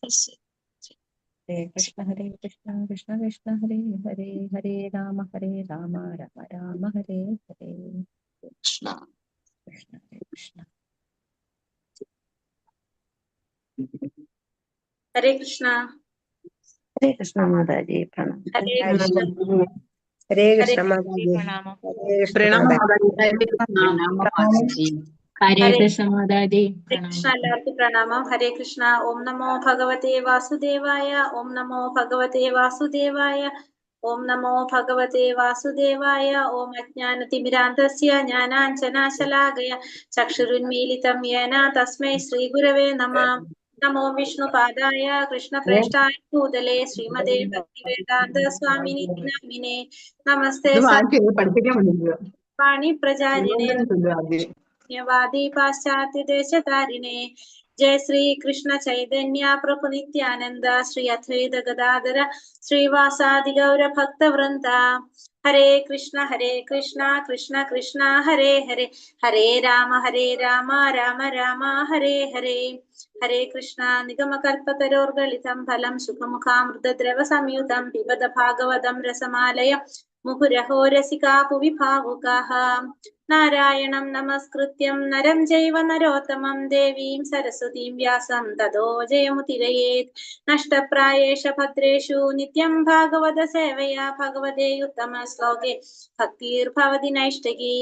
Hare Krishna, Krishna Krishna, Hare Hare, Hare Rama, Rama Rama, Hare Hare. Krishna. Krishna, Hare Krishna. Hare Krishna. Hare Krishna, Mataji, pranam. Hare Krishna. Hare Krishna, Hare Mataji. Hare Krishna, Pranam Mataji. Hare Krishna Mataji. Krishna എല്ലാവർക്കും പ്രണാമം. ഹരേ കൃഷ്ണ. ഓം നമോ ഭഗവതേ വാസുദേവായ. ഓം നമോ ഭഗവതേ വാസുദേവായ. ഓം നമോ ഭഗവതേ വാസുദേവായ. ഓം അജ്ഞാനതിമിരാന്തസ്യ ജ്ഞാനാഞ്ജനാശലാകയ ചക്ഷുരുന്മീലിതം യേന തസ്മൈ ശ്രീഗുരവേ നമഃ. നമോ വിഷ്ണുപാദായ കൃഷ്ണപ്രേഷ്ഠായ ഭൂതലേ ശ്രീമതേ ഭക്തിവേദാന്ത സ്വാമിനി നാമിനേ. നമസ്തേ വാണി പ്രചാരിണേ വാദി പാശ്ചാത്യ ദേശതാരിണേ. ജയ ശ്രീ കൃഷ്ണ ചൈതന്യ പ്രഭു നിത്യാനന്ദ ശ്രീ അദ്വൈത ഗദാധര ശ്രീവാസാദി ഗൗര ഭക്തവൃന്ദ. ഹരേ കൃഷ്ണ കൃഷ്ണ കൃഷ്ണ ഹരേ ഹരേ, ഹരേ രാമ രാമ രാമ ഹരേ ഹരേ. ഹരേ കൃഷ്ണ. നിഗമകൽപ്പതരോർഗളിതം ഫലം സുഖമുഖാമൃതദ്രവ സംയുതം പിബത ഭാഗവതം രസമാലയം മുഹുരഹോ രസികാ ഭുവി ഭാവുകാഃ. നാരായണം നമസ്കൃത്യം നരം ചൈവ നരോത്തമം ദേവീം സരസ്വതീം വ്യാസം തതോ ജയമുതിരയേത്. നഷ്ടപ്രായേഷ ഭദ്രേഷു നിത്യം ഭാഗവത സേവയാ ഭഗവതേ ഉത്തമ ശ്ലോകേ ഭക്തിർഭവതി നൈഷ്ടകീ.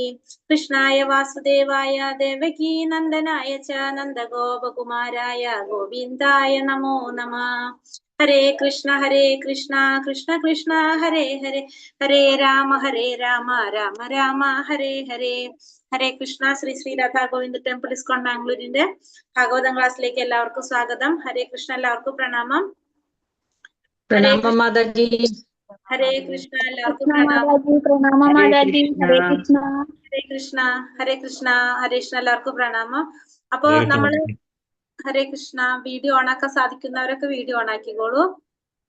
കൃഷ്ണായ വാസുദേവായ ദേവകീ നന്ദനായ ച നന്ദഗോപകുമാരായ ഗോവിന്ദായ നമോ നമഃ. ഹരേ കൃഷ്ണ കൃഷ്ണ കൃഷ്ണ ഹരേ ഹരേ, ഹരേ രാമ രാമ രാമ ഹരേ ഹരേ. ഹരേ കൃഷ്ണ. ശ്രീ ശ്രീ രാധാ ഗോവിന്ദ ടെമ്പിൾ ഇസ്കോൺ ബാംഗ്ലൂരിന്റെ ഭാഗവതം ക്ലാസ്സിലേക്ക് എല്ലാവർക്കും സ്വാഗതം. ഹരേ കൃഷ്ണ. എല്ലാവർക്കും പ്രണാമം. പ്രണാമം മാതാജി. ഹരേ കൃഷ്ണ. എല്ലാവർക്കും പ്രണാമം. ഹരേ കൃഷ്ണ. ഹരേ കൃഷ്ണ. ഹരേ കൃഷ്ണ. ഹരേ കൃഷ്ണ. എല്ലാവർക്കും പ്രണാമം. അപ്പൊ നമ്മള് ഹരേ കൃഷ്ണ വീഡിയോ ഓണാക്കാൻ സാധിക്കുന്നവരൊക്കെ വീഡിയോ ഓണാക്കിക്കോളൂ.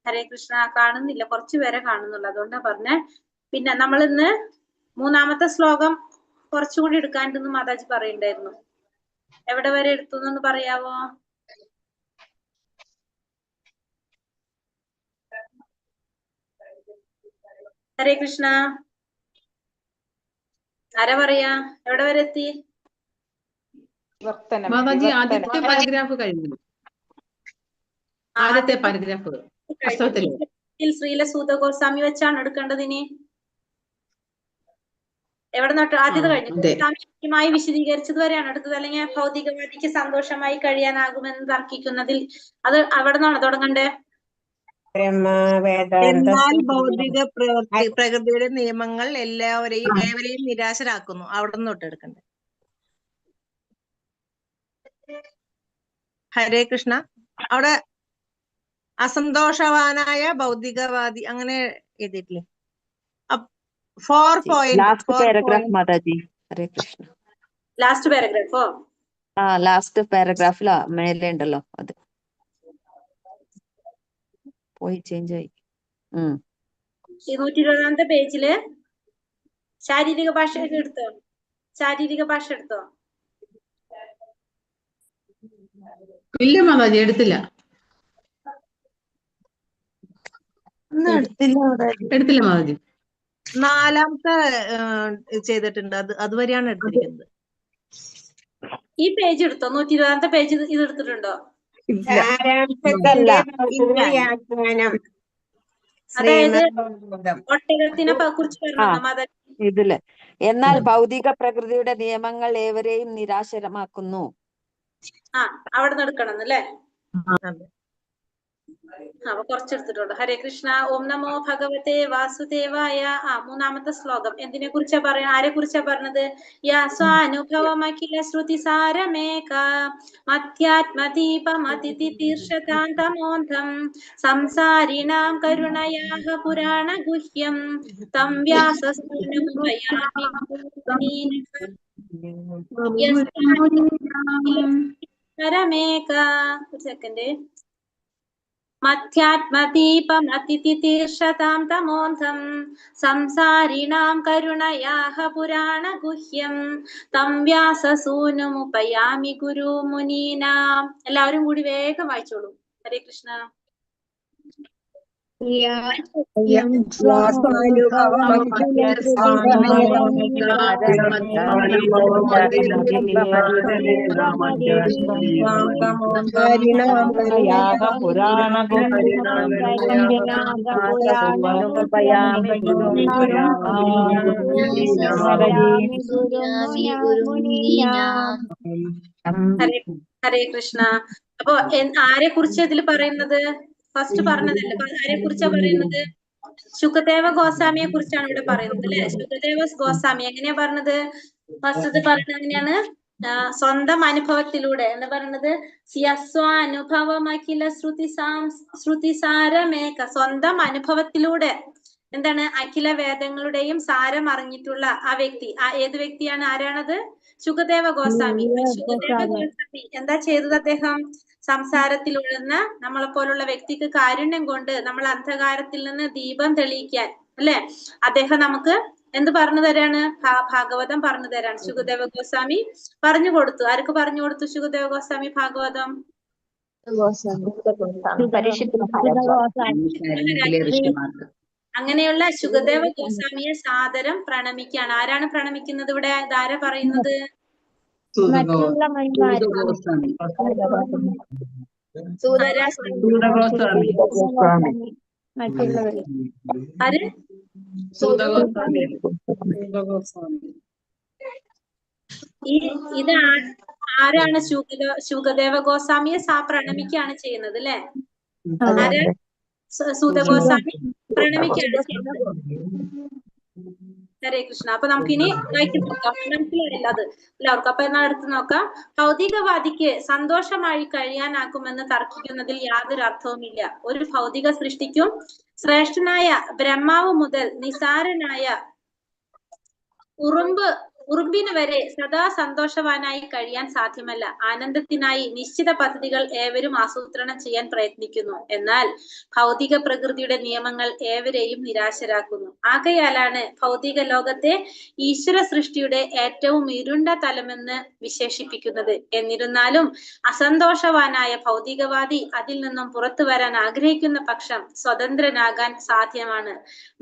ഹരേ കൃഷ്ണ. കാണുന്നില്ല, കുറച്ചു പേരെ കാണുന്നുള്ളൂ, അതുകൊണ്ടാ പറഞ്ഞേ. പിന്നെ നമ്മൾ ഇന്ന് മൂന്നാമത്തെ ശ്ലോകം കുറച്ചുകൂടി എടുക്കാണ്ടെന്ന് മാതാജി പറയുണ്ടായിരുന്നു. എവിടെ വരെ എടുത്തു എന്നൊന്ന് പറയാവോ? ഹരേ കൃഷ്ണ. ആരാ പറയാ? എവിടെ വരെ എത്തി? മാതാജി ആദ്യത്തെ പാരഗ്രാഫ് കഴിഞ്ഞു. ആദ്യത്തെ പാരഗ്രാഫ് ശ്രീല സൂത ഗോസ്വാമി വെച്ചാണ് എടുക്കേണ്ടത്. ഇനി എവിടെ നോട്ട് ആദ്യത്തെ കഴിഞ്ഞു സാമ്യമായി വിശദീകരിച്ചത് വരെയാണ് എടുത്തത്, അല്ലെങ്കിൽ ഭൗതികവാദിക്ക് സന്തോഷമായി കഴിയാനാകുമെന്ന് തർക്കിക്കുന്നതിൽ അത് അവിടെ നിന്നാണ് തുടങ്ങണ്ടേ? എന്നാൽ ഭൗതിക പ്രകൃതിയുടെ നിയമങ്ങൾ ഏവരെയും നിരാശരാക്കുന്നു. അവിടെ നിന്ന് തൊട്ട് എടുക്കണ്ടേ? ഹരേ കൃഷ്ണ. അവിടെ അസന്തോഷവാനായ ഭൗതികവാദി അങ്ങനെ എഴുതിയിട്ടില്ലേ? 4 ലാസ്റ്റ് പാരഗ്രാഫ് മാതാജി. ഹരേ കൃഷ്ണ. ലാസ്റ്റ് പാരഗ്രാഫോ? ലാസ്റ്റ് പാരഗ്രാഫിലാ മേലെ ഉണ്ടല്ലോ, അത് പോയി ചേഞ്ച് ആയി. 220 പേജില് ശാരീരിക ഭാഷ എടുത്തോ? ശാരീരിക ഭാഷ എടുത്തോ? ഇല്ല മാതാജി, എടുത്തില്ല. എടുത്തില്ല മാതാജി. 4ാമത്തെ ചെയ്തിട്ടുണ്ട്, അതുവരെയാണ് എടുത്തിരിക്കുന്നത്. ഈ പേജ് എടുത്തോ? 120 പേജ് ഇത് എടുത്തിട്ടുണ്ടോ? അതായത് ഒട്ടകത്തിനെ കുറിച്ച് പറഞ്ഞോ മാതാജി? ഇതില് എന്നാൽ ഭൗതിക പ്രകൃതിയുടെ നിയമങ്ങൾ ഏവരെയും നിരാശരമാക്കുന്നു. അവിടെ നിന്ന് എടുക്കണം അല്ലേ? അപ്പൊ കുറച്ചെടുത്തിട്ടുണ്ട്. ഹരേ കൃഷ്ണ. ഓം നമോ ഭഗവതേ വാസുദേവായ. മൂന്നാമത്തെ ശ്ലോകം എന്തിനെ കുറിച്ചാ പറയാ? ആരെ കുറിച്ചാ പറഞ്ഞത്? യാസ്വാനുഭവമഖില ശ്രുതി സാരമേക മധ്യാത്മദീപമതിതിതീർഷതാന്തമോന്ധം സംസാരിണാം കരുണയാഹ പുരാണ ഗുഹ്യം തം വ്യാസസ്തൂനുപയാമി സാരമേക. ഒരു സെക്കൻഡ്. മധ്യാത്മദീപമതിതിതീർഷതാം തമോന്ധം സംസാരിണാം കരുണയാഹ പുരാണ ഗുഹ്യം തം വ്യാസസൂനുമുപയാമി ഗുരുമുനീനാം. എല്ലാവരും കൂടി വേഗം വായിച്ചോളൂ. ഹരേ കൃഷ്ണ. ഹരേ കൃഷ്ണ. അപ്പൊ ആരെ കുറിച്ച് ഇതിൽ പറയുന്നത്? ഫസ്റ്റ് പറഞ്ഞതല്ലേ, ആരെ കുറിച്ചാ പറയുന്നത്? ശുകദേവ ഗോസ്വാമിയെ കുറിച്ചാണ് ഇവിടെ പറയുന്നത് അല്ലെ. ശുകദേവ ഗോസ്വാമി എങ്ങനെയാ പറഞ്ഞത്? ഫസ്റ്റ് പറയുന്നത് എങ്ങനെയാണ്? സ്വന്തം അനുഭവത്തിലൂടെ എന്താ പറയുന്നത്? അനുഭവമഖില ശ്രുതിസാരമേക. സ്വന്തം അനുഭവത്തിലൂടെ എന്താണ്? അഖില വേദങ്ങളുടെയും സാരം അറിഞ്ഞിട്ടുള്ള ആ വ്യക്തി. ഏത് വ്യക്തിയാണ്? ആരാണത്? ശുകദേവ ഗോസ്വാമി. ശുകദേവ ഗോസ്വാമി എന്താ ചെയ്തത്? അദ്ദേഹം സംസാരത്തിൽ ഉഴന്ന നമ്മളെ പോലുള്ള വ്യക്തിക്ക് കാരുണ്യം കൊണ്ട് നമ്മൾ അന്ധകാരത്തിൽ നിന്ന് ദീപം തെളിയിക്കാൻ അല്ലെ, അദ്ദേഹം നമുക്ക് എന്ത് പറഞ്ഞു തരാണ്? ഭാഗവതം പറഞ്ഞു തരാണ്. ശുകദേവ ഗോസ്വാമി പറഞ്ഞു കൊടുത്തു. ആർക്ക് പറഞ്ഞു കൊടുത്തു ശുകദേവ ഗോസ്വാമി ഭാഗവതം? അങ്ങനെയുള്ള ശുകദേവ ഗോസ്വാമിയെ സാദരം പ്രണമിക്കുകയാണ്. ആരാണ് പ്രണമിക്കുന്നത് ഇവിടെ? ആരാ പറയുന്നത്? ആര്? ഇത് ആരാണ്? ശുകദേവ ഗോസ്വാമിയെ പ്രണമിക്കുകയാണ് ചെയ്യുന്നത് അല്ലെ. ആര്? സൂത ഗോസ്വാമി പ്രണമിക്കുകയാണ് ചെയ്യുന്നത്. ഹരേ കൃഷ്ണ. അപ്പൊ നമുക്കിനി വായിച്ചു നോക്കാം. മനസ്സിലായില്ല അത് എല്ലാവർക്കും? അപ്പൊ എന്നാ എടുത്ത് നോക്കാം. ഭൗതികവാദിക്ക് സന്തോഷമായി കഴിയാനാകുമെന്ന് തർക്കിക്കുന്നതിൽ യാതൊരു അർത്ഥവുമില്ല. ഒരു ഭൗതിക സൃഷ്ടിക്കും ശ്രേഷ്ഠനായ ബ്രഹ്മാവ് മുതൽ നിസാരനായ ഉറുമ്പിന് വരെ സദാ സന്തോഷവാനായി കഴിയാൻ സാധ്യമല്ല. ആനന്ദത്തിനായി നിശ്ചിത പദ്ധതികൾ ഏവരും ആസൂത്രണം ചെയ്യാൻ പ്രയത്നിക്കുന്നു. എന്നാൽ ഭൗതിക പ്രകൃതിയുടെ നിയമങ്ങൾ ഏവരെയും നിരാശരാക്കുന്നു. ആകയാലാണ് ഭൗതിക ലോകത്തെ ഈശ്വര സൃഷ്ടിയുടെ ഏറ്റവും ഇരുണ്ട തലമെന്ന് വിശേഷിപ്പിക്കുന്നത്. എന്നിരുന്നാലും അസന്തോഷവാനായ ഭൗതികവാദി അതിൽ നിന്നും പുറത്തു വരാൻ ആഗ്രഹിക്കുന്ന പക്ഷം സ്വതന്ത്രനാകാൻ സാധ്യമാണ്.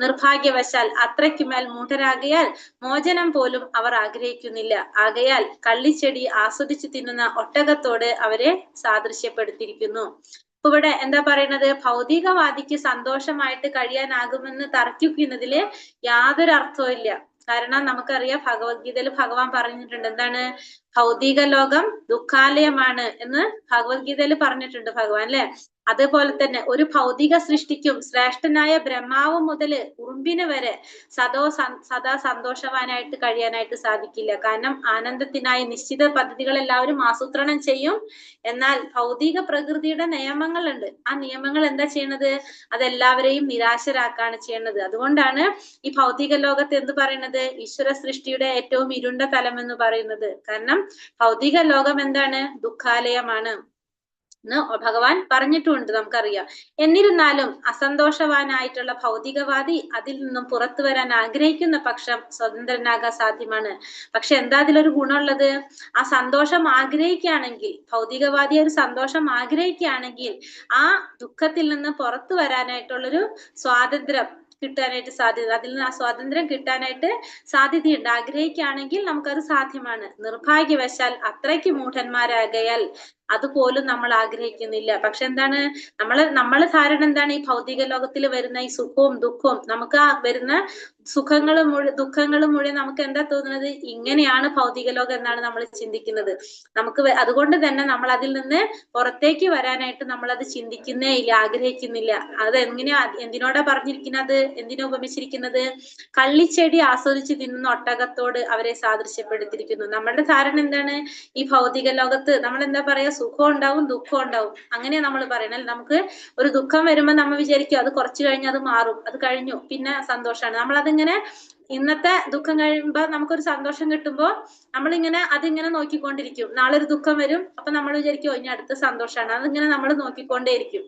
നിർഭാഗ്യവശാൽ അത്രയ്ക്കുമേൽ മൂഢരാകയാൽ മോചനം പോലും അവർ ആഗ്രഹിക്കുന്നില്ല. ആകയാൽ കള്ളിച്ചെടി ആസ്വദിച്ചു തിന്നുന്ന ഒട്ടകത്തോട് അവരെ സാദൃശ്യപ്പെടുത്തിയിരിക്കുന്നു. ഇപ്പൊ ഇവിടെ എന്താ പറയുന്നത്? ഭൗതികവാദിക്ക് സന്തോഷമായിട്ട് കഴിയാനാകുമെന്ന് തർക്കിക്കുന്നതില് യാതൊരു അർത്ഥവും ഇല്ല. കാരണം നമുക്കറിയാം, ഭഗവത്ഗീതയിൽ ഭഗവാൻ പറഞ്ഞിട്ടുണ്ട്. എന്താണ്? ഭൗതിക ലോകം ദുഃഖാലയമാണ് എന്ന് ഭഗവത്ഗീതയിൽ പറഞ്ഞിട്ടുണ്ട് ഭഗവാൻ അല്ലെ. അതുപോലെ തന്നെ ഒരു ഭൗതിക സൃഷ്ടിക്കും ശ്രേഷ്ഠനായ ബ്രഹ്മാവ് മുതല് ഉറുമ്പിന് വരെ സദാ സന്തോഷവാനായിട്ട് കഴിയാനായിട്ട് സാധിക്കില്ല. കാരണം ആനന്ദത്തിനായി നിശ്ചിത പദ്ധതികൾ എല്ലാവരും ആസൂത്രണം ചെയ്യും. എന്നാൽ ഭൗതിക പ്രകൃതിയുടെ നിയമങ്ങളുണ്ട്. ആ നിയമങ്ങൾ എന്താ ചെയ്യണത്? അതെല്ലാവരെയും നിരാശരാക്കാണ് ചെയ്യണത്. അതുകൊണ്ടാണ് ഈ ഭൗതിക ലോകത്ത് എന്ത് പറയുന്നത്? ഈശ്വര സൃഷ്ടിയുടെ ഏറ്റവും ഇരുണ്ട തലം എന്ന് പറയുന്നത്. കാരണം ഭൗതിക ലോകം എന്താണ്? ദുഃഖാലയമാണ് എന്ന് ഭഗവാൻ പറഞ്ഞിട്ടുണ്ട്, നമുക്കറിയാം. എന്നിരുന്നാലും അസന്തോഷവാനായിട്ടുള്ള ഭൗതികവാദി അതിൽ നിന്നും പുറത്തു വരാൻ ആഗ്രഹിക്കുന്ന പക്ഷം സ്വതന്ത്രനാകാൻ സാധ്യമാണ്. പക്ഷെ എന്താ അതിലൊരു ഗുണമുള്ളത്? ആ സന്തോഷം ആഗ്രഹിക്കുകയാണെങ്കിൽ, ഭൗതികവാദി ഒരു സന്തോഷം ആഗ്രഹിക്കുകയാണെങ്കിൽ ആ ദുഃഖത്തിൽ നിന്ന് പുറത്തു വരാനായിട്ടുള്ളൊരു സ്വാതന്ത്ര്യം കിട്ടാനായിട്ട് സാധ്യത, അതിൽ നിന്ന് ആ സ്വാതന്ത്ര്യം കിട്ടാനായിട്ട് സാധ്യതയുണ്ട്. ആഗ്രഹിക്കുകയാണെങ്കിൽ നമുക്കത് സാധ്യമാണ്. നിർഭാഗ്യവശാൽ അത്രയ്ക്ക് മൂഢന്മാരാകയാൽ അതുപോലും നമ്മൾ ആഗ്രഹിക്കുന്നില്ല. പക്ഷെ എന്താണ് നമ്മള് ധാരണ എന്താണ്? ഈ ഭൗതിക ലോകത്തിൽ വരുന്ന ഈ സുഖവും ദുഃഖവും, നമുക്ക് ആ വരുന്ന സുഖങ്ങളും ദുഃഖങ്ങളും മുഴുവൻ നമുക്ക് എന്താ തോന്നുന്നത്? ഇങ്ങനെയാണ് ഭൗതിക ലോകം എന്നാണ് നമ്മൾ ചിന്തിക്കുന്നത്. അതുകൊണ്ട് തന്നെ നമ്മൾ അതിൽ നിന്ന് പുറത്തേക്ക് വരാനായിട്ട് നമ്മൾ അത് ചിന്തിക്കുന്നേ ഇല്ല, ആഗ്രഹിക്കുന്നില്ല. അത് എന്തിനോടാ പറഞ്ഞിരിക്കുന്നത്? എന്തിനാ ഉപമിച്ചിരിക്കുന്നത്? കള്ളിച്ചെടി ആസ്വദിച്ച് തിന്നുന്ന ഒട്ടകത്തോട് അവരെ സാദൃശ്യപ്പെടുത്തിയിരിക്കുന്നു. നമ്മളുടെ ധാരണ എന്താണ്? ഈ ഭൗതിക ലോകത്ത് നമ്മൾ എന്താ പറയാ? സുഖം ഉണ്ടാവും, ദുഃഖം ഉണ്ടാവും. അങ്ങനെയാ നമ്മൾ പറയണേ. നമുക്ക് ഒരു ദുഃഖം വരുമ്പോ നമ്മൾ വിചാരിക്കും അത് കുറച്ചു കഴിഞ്ഞ് അത് മാറും, അത് കഴിഞ്ഞു, പിന്നെ സന്തോഷമാണ്. നമ്മളതിങ്ങനെ ഇന്നത്തെ ദുഃഖം കഴിയുമ്പോ നമുക്കൊരു സന്തോഷം കിട്ടുമ്പോ അതിങ്ങനെ നോക്കിക്കൊണ്ടിരിക്കും. നാളെ ഒരു ദുഃഖം വരും, അപ്പൊ നമ്മൾ വിചാരിക്കും ഇനി അടുത്ത സന്തോഷമാണ്. അതിങ്ങനെ നമ്മൾ നോക്കിക്കൊണ്ടേയിരിക്കും.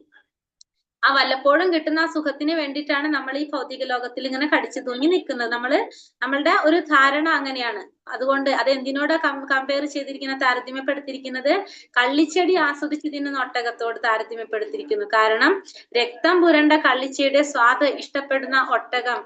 ആ വല്ലപ്പോഴും കിട്ടുന്ന ആ സുഖത്തിന് വേണ്ടിയിട്ടാണ് നമ്മൾ ഈ ഭൗതിക ലോകത്തിൽ ഇങ്ങനെ കടിച്ചു തൂങ്ങി നിൽക്കുന്നത്. നമ്മളുടെ ഒരു ധാരണ അങ്ങനെയാണ്. അതുകൊണ്ട് അത് എന്തിനോട് കമ്പയർ ചെയ്തിരിക്കുന്നത്, താരതമ്യപ്പെടുത്തിയിരിക്കുന്നത് കള്ളിച്ചെടി ആസ്വദിച്ച് തിന്നുന്ന ഒട്ടകത്തോട് താരതമ്യപ്പെടുത്തിയിരിക്കുന്നു. കാരണം രക്തം പുരണ്ട കള്ളിച്ചെടിയുടെ സ്വാദ് ഇഷ്ടപ്പെടുന്ന ഒട്ടകം,